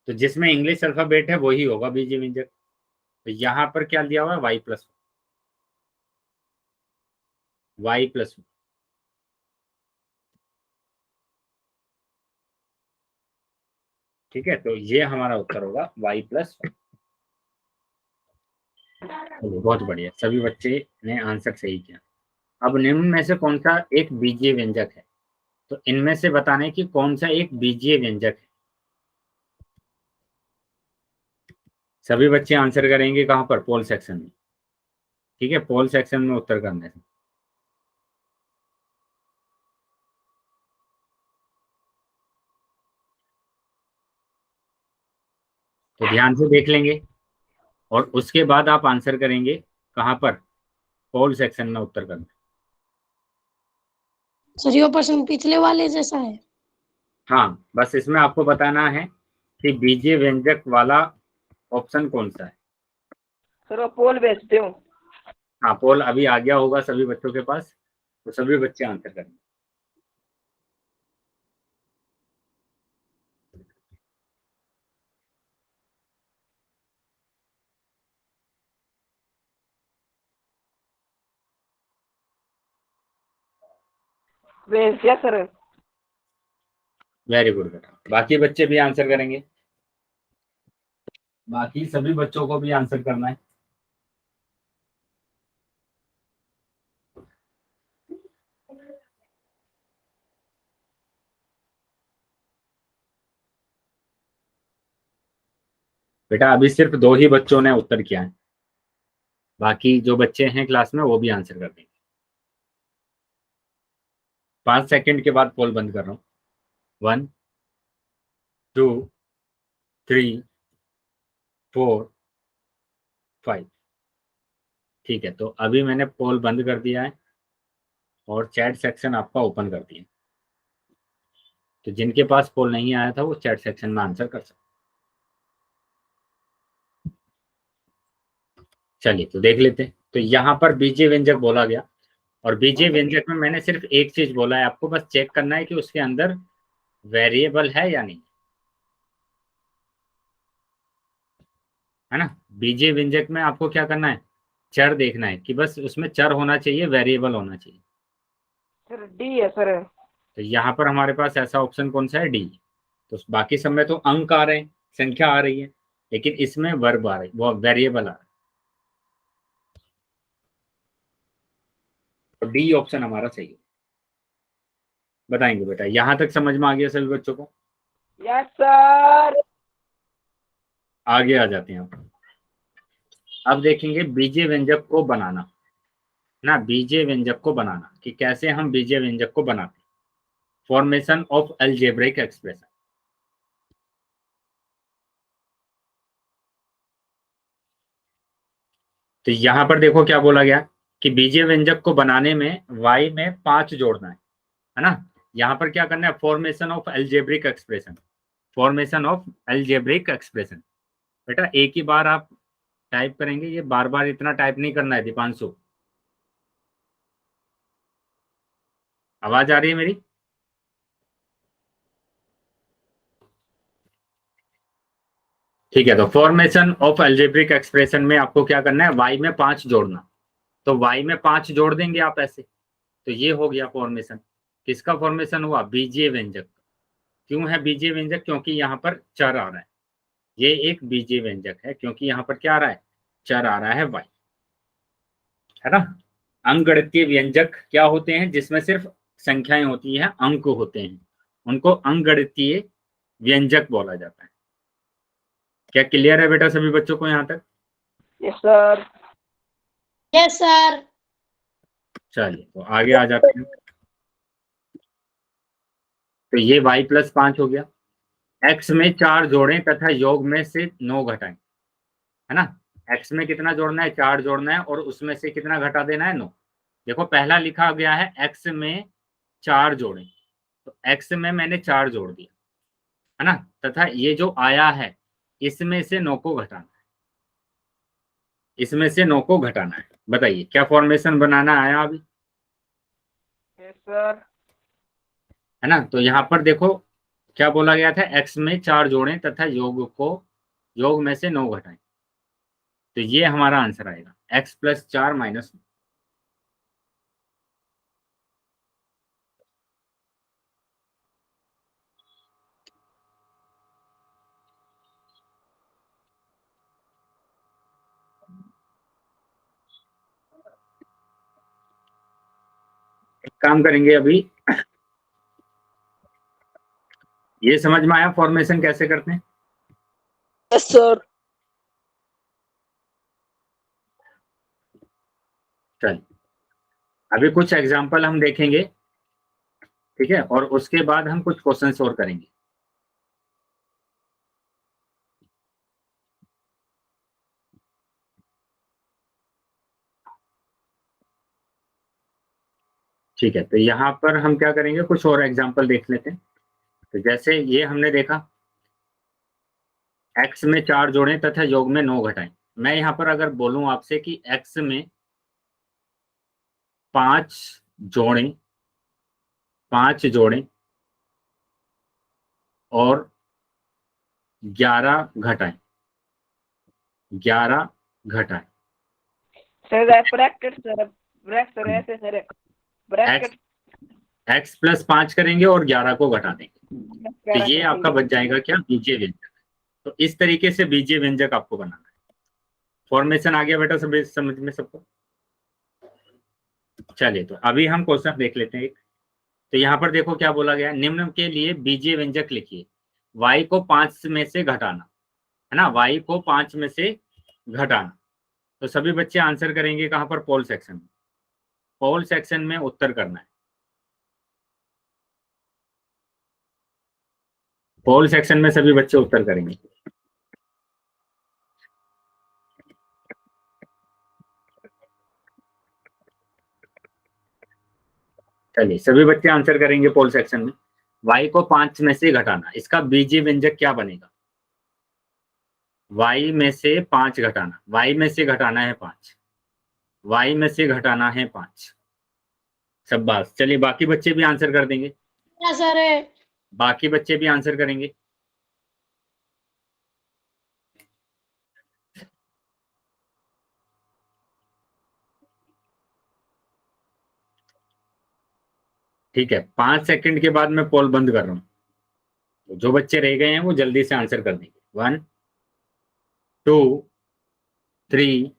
तो जिसमें इंग्लिश अल्फाबेट है वही होगा बीजीय व्यंजक। तो यहाँ पर क्या दिया हुआ है, वाई प्लस वाई प्लस। ठीक है, तो ये हमारा उत्तर होगा y प्लस। बहुत बढ़िया, सभी बच्चे ने आंसर सही किया। अब निम्न में से कौन सा एक बीजीय व्यंजक है, तो इनमें से बताने कि कौन सा एक बीजीय व्यंजक है। सभी बच्चे आंसर करेंगे कहाँ पर, पोल सेक्शन में। ठीक है, पोल सेक्शन में उत्तर करने से। तो ध्यान से देख लेंगे और उसके बाद आप आंसर करेंगे कहाँ पर, पोल सेक्शन में उत्तर करना। सर ये प्रश्न पिछले वाले जैसा है। हाँ, बस इसमें आपको बताना है कि बीजीय व्यंजक वाला ऑप्शन कौन सा है। सर वो पोल भेजते हो। हाँ, पोल अभी आ गया होगा सभी बच्चों के पास, तो सभी बच्चे आंसर करेंगे। भेज दिया सर। वेरी गुड बेटा, बाकी बच्चे भी आंसर करेंगे, बाकी सभी बच्चों को भी आंसर करना है। बेटा अभी सिर्फ 2 ही बच्चों ने उत्तर किया है, बाकी जो बच्चे हैं क्लास में वो भी आंसर कर देंगे। 5 सेकंड के बाद पोल बंद कर रहा हूँ। 1 2 3 4 5। ठीक है, तो अभी मैंने पोल बंद कर दिया है और चैट सेक्शन आपका ओपन कर दिया। तो जिनके पास पोल नहीं आया था वो चैट सेक्शन में आंसर कर सकते। चलिए तो देख लेते हैं। तो यहाँ पर बीजीय व्यंजक बोला गया और बीजीय व्यंजक में मैंने सिर्फ एक चीज बोला है, आपको बस चेक करना है कि उसके अंदर वेरिएबल है या नहीं, है ना। बीजीय व्यंजक में आपको क्या करना है, चर देखना है कि बस उसमें चर होना चाहिए, वेरिएबल होना चाहिए। सर डी है सर। तो यहाँ पर हमारे पास ऐसा ऑप्शन कौन सा है, डी। तो बाकी सब में तो अंक आ रहे हैं, संख्या आ रही है, लेकिन इसमें वर्ब आ रही है, वो वेरिएबल आ रहा है। तो डी ऑप्शन हमारा सही है। बताएंगे बेटा, यहां तक समझ में आ गया सभी बच्चों को। Yes sir. आगे आ जाते हैं अब देखेंगे बीजीय व्यंजक को बनाना। ना बीजीय व्यंजक को बनाना, कि कैसे हम बीजीय व्यंजक को बनाते हैं, फॉर्मेशन ऑफ अलजेब्रिक एक्सप्रेशन। तो यहां पर देखो क्या बोला गया कि बीजीय व्यंजक को बनाने में y में 5 जोड़ना है ना। यहां पर क्या करना है, formation of algebraic expression, formation of algebraic expression. बेटा एक ही बार आप टाइप करेंगे, ये बार बार इतना टाइप नहीं करना है दीपांशु। आवाज आ रही है मेरी? ठीक है, तो फॉर्मेशन ऑफ अलजेब्रिक एक्सप्रेशन में आपको क्या करना है, y में 5 जोड़ना। तो y में 5 जोड़ देंगे आप ऐसे, तो ये हो गया फॉर्मेशन। किसका फॉर्मेशन हुआ, बीजीय व्यंजक। क्यों है बीजीय व्यंजक, क्योंकि यहाँ पर चर आ रहा है, ये एक बीजीय व्यंजक है क्योंकि यहाँ पर क्या आ रहा है, चर आ रहा है y, है ना। अंकगणितीय व्यंजक क्या होते हैं, जिसमें सिर्फ संख्याएं होती हैं, अंक होते हैं, उनको अंकगणितीय व्यंजक बोला जाता है। क्या क्लियर है बेटा सभी बच्चों को यहाँ तक? Yes sir. Yes sir. चलिए तो आगे आ जाते हैं। तो ये y प्लस 5 हो गया, x में 4 जोड़ें तथा योग में से 9 घटाएं, है ना। x में कितना जोड़ना है, 4 जोड़ना है, और उसमें से कितना घटा देना है, 9। देखो पहला लिखा गया है x में 4 जोड़ें, तो x में मैंने 4 जोड़ दिया, है ना, तथा ये जो आया है इसमें से 9 को घटाना है, इसमें से 9 को घटाना है। बताइए क्या फॉर्मेशन बनाना आया अभी? Yes sir. है ना। तो यहाँ पर देखो क्या बोला गया था, x में 4 जोड़ें तथा योग में से 9 घटाएं, तो ये हमारा आंसर आएगा x प्लस 4 माइनस। एक काम करेंगे अभी, ये समझ में आया फॉर्मेशन कैसे करते हैं? Yes sir. चलिए अभी कुछ एग्जांपल हम देखेंगे, ठीक है, और उसके बाद हम कुछ क्वेश्चन और करेंगे। ठीक है, तो यहाँ पर हम क्या करेंगे, कुछ और एग्जांपल देख लेते हैं। तो जैसे ये हमने देखा, x में 4 जोड़ें तथा योग में 9 घटाएं। मैं यहाँ पर अगर बोलूं आपसे कि x में 5 जोड़ें, 5 जोड़ें और 11 घटाएं, 11 घटाएं। Sir bracket sir, bracket sir, ऐसे सर, ब्रैकेट x प्लस 5 करेंगे और 11 को घटा देंगे, तो ये आपका बच जाएगा क्या, बीजीय व्यंजक। तो इस तरीके से बीजीय व्यंजक आपको बनाना है। फॉर्मेशन आ गया बेटा सब समझ में सबको? चलिए तो अभी हम क्वेश्चन देख लेते हैं एक। तो यहाँ पर देखो क्या बोला गया, निम्न के लिए बीजीय व्यंजक लिखिए, y को 5 में से घटाना, है ना, y को 5 में से घटाना। तो सभी बच्चे आंसर करेंगे कहाँ पर, पोल सेक्शन में। पोल सेक्शन में उत्तर करना है, पोल सेक्शन में सभी बच्चे उत्तर करेंगे। चलिए सभी बच्चे आंसर करेंगे पोल सेक्शन में। y को 5 में से घटाना, इसका बीजीय व्यंजक क्या बनेगा, y में से 5 घटाना, y में से घटाना है 5, y में से घटाना है 5। सब बात, चलिए बाकी बच्चे भी आंसर कर देंगे, यस सर है। बाकी बच्चे भी आंसर करेंगे। ठीक है, 5 सेकंड के बाद मैं पोल बंद कर रहा हूं, तो जो बच्चे रह गए हैं वो जल्दी से आंसर कर देंगे। 1 2 3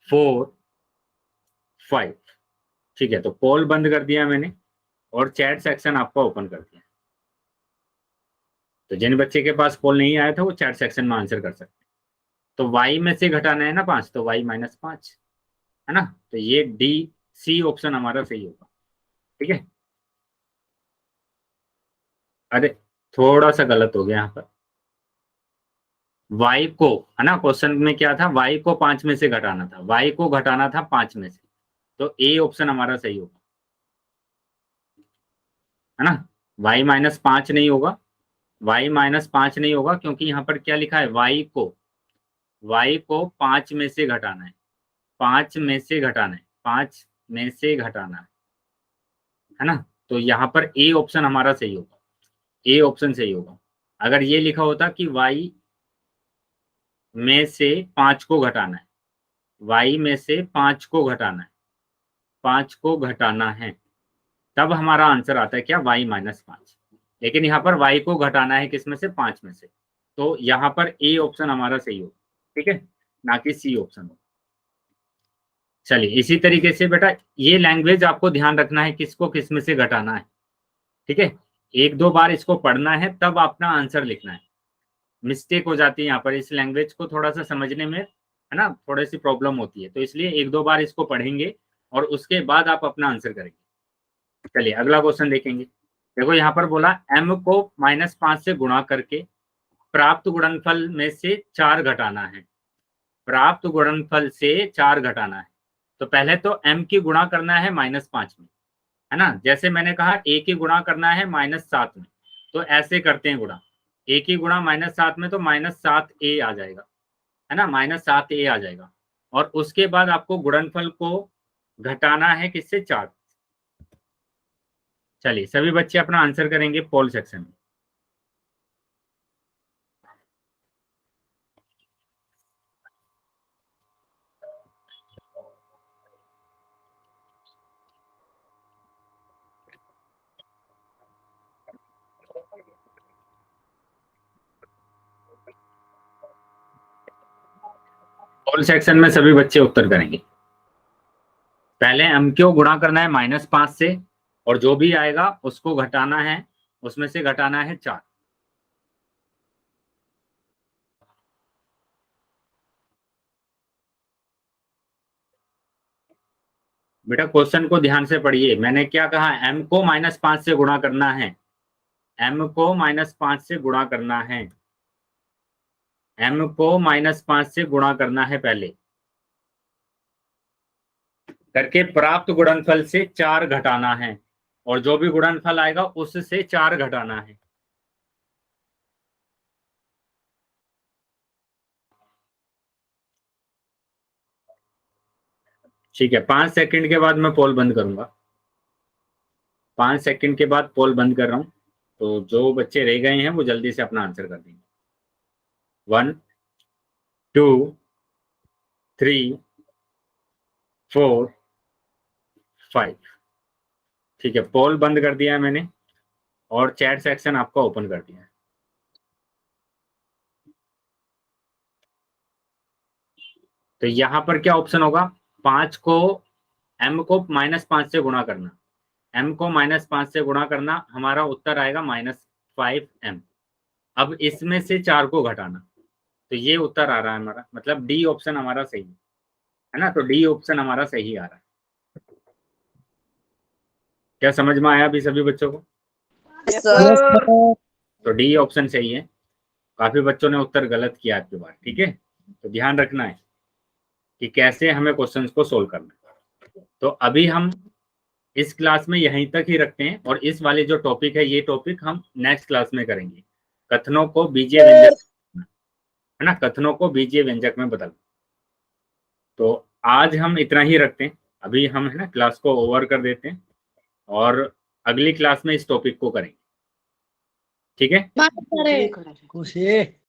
4 5। ठीक है, तो पोल बंद कर दिया मैंने और चैट सेक्शन आपका ओपन कर दिया। तो जिन बच्चे के पास पोल नहीं आया था वो चैट सेक्शन में आंसर कर सकते हैं। तो y में से घटाना है ना 5, तो y माइनस 5, है ना। तो ये डी सी ऑप्शन हमारा सही होगा। ठीक है, अरे थोड़ा सा गलत हो गया यहाँ पर। y को, है ना, क्वेश्चन में क्या था, y को 5 में से घटाना था, y को घटाना था 5 में से, तो ए ऑप्शन हमारा सही होगा, है ना। y -5 नहीं होगा, y -5 नहीं होगा, क्योंकि यहाँ पर क्या लिखा है, y को 5 में से घटाना है, 5 में से घटाना है, 5 में से घटाना है ना। तो यहाँ पर ए ऑप्शन हमारा सही होगा, ए ऑप्शन सही होगा। अगर ये लिखा होता कि y में से 5 को घटाना है, y में से 5 को घटाना है, 5 को घटाना है, तब हमारा आंसर आता है क्या, y -5। लेकिन यहाँ पर y को घटाना है किस में से, 5 में से, तो यहाँ पर ए ऑप्शन हमारा सही होगा। ठीक है, ना कि सी ऑप्शन हो। चलिए इसी तरीके से बेटा ये लैंग्वेज आपको ध्यान रखना है, किसको किस में से घटाना है। ठीक है, 1-2 बार इसको पढ़ना है, तब अपना आंसर लिखना है। मिस्टेक हो जाती है यहाँ पर, इस लैंग्वेज को थोड़ा सा समझने में, है ना, थोड़ी सी प्रॉब्लम होती है, तो इसलिए 1-2 बार इसको पढ़ेंगे और उसके बाद आप अपना आंसर करेंगे। चलिए अगला क्वेश्चन देखेंगे। देखो यहाँ पर बोला m को -5 से गुणा करके प्राप्त गुणनफल में से 4 घटाना है, प्राप्त गुणनफल से 4 घटाना है। तो पहले तो m की गुणा करना है -5 में, है ना। जैसे मैंने कहा a की गुणा करना है -7 में, तो ऐसे करते हैं गुणा, a की गुणा -7 में, तो -7a आ जाएगा, है ना, -7a आ जाएगा। और उसके बाद आपको गुणनफल को घटाना है किससे, 4। चलिए सभी बच्चे अपना आंसर करेंगे पोल सेक्शन में। पोल सेक्शन में सभी बच्चे उत्तर करेंगे। पहले m को गुणा करना है -5 से, और जो भी आएगा उसको घटाना है, उसमें से घटाना है 4। बेटा क्वेश्चन को ध्यान से पढ़िए, मैंने क्या कहा, m को -5 से गुणा करना है, m को -5 से गुणा करना है, m को -5 से गुणा करना है पहले करके प्राप्त गुणनफल से 4 घटाना है, और जो भी गुणनफल आएगा उससे 4 घटाना है। ठीक है, 5 सेकंड के बाद मैं पोल बंद करूंगा, 5 सेकंड के बाद पोल बंद कर रहा हूं, तो जो बच्चे रह गए हैं वो जल्दी से अपना आंसर कर देंगे। 1 2 3 4 5। ठीक है, पोल बंद कर दिया है मैंने, और चैट सेक्शन आपका ओपन कर दिया है। तो यहाँ पर क्या ऑप्शन होगा, 5 को m को -5 से गुणा करना, m को -5 से गुणा करना, हमारा उत्तर आएगा -5m। अब इसमें से 4 को घटाना, तो ये उत्तर आ रहा है हमारा, मतलब डी ऑप्शन हमारा सही है ना। तो डी ऑप्शन हमारा सही आ रहा है। क्या समझ में आया अभी सभी बच्चों को? Yes, sir. तो डी ऑप्शन सही है। काफी बच्चों ने उत्तर गलत किया आपके बार, ठीक है, तो ध्यान रखना है कि कैसे हमें क्वेश्चंस को सोल्व करना है। तो अभी हम इस क्लास में यहीं तक ही रखते हैं, और इस वाले जो टॉपिक है, ये टॉपिक हम नेक्स्ट क्लास में करेंगे, कथनों को बीजीय व्यंजक, है ना, कथनों को बीजीय व्यंजक में बदलना। तो आज हम इतना ही रखते हैं, अभी हम, है ना, क्लास को ओवर कर देते हैं, और अगली क्लास में इस टॉपिक को करेंगे। ठीक है, माफ करे। खुशी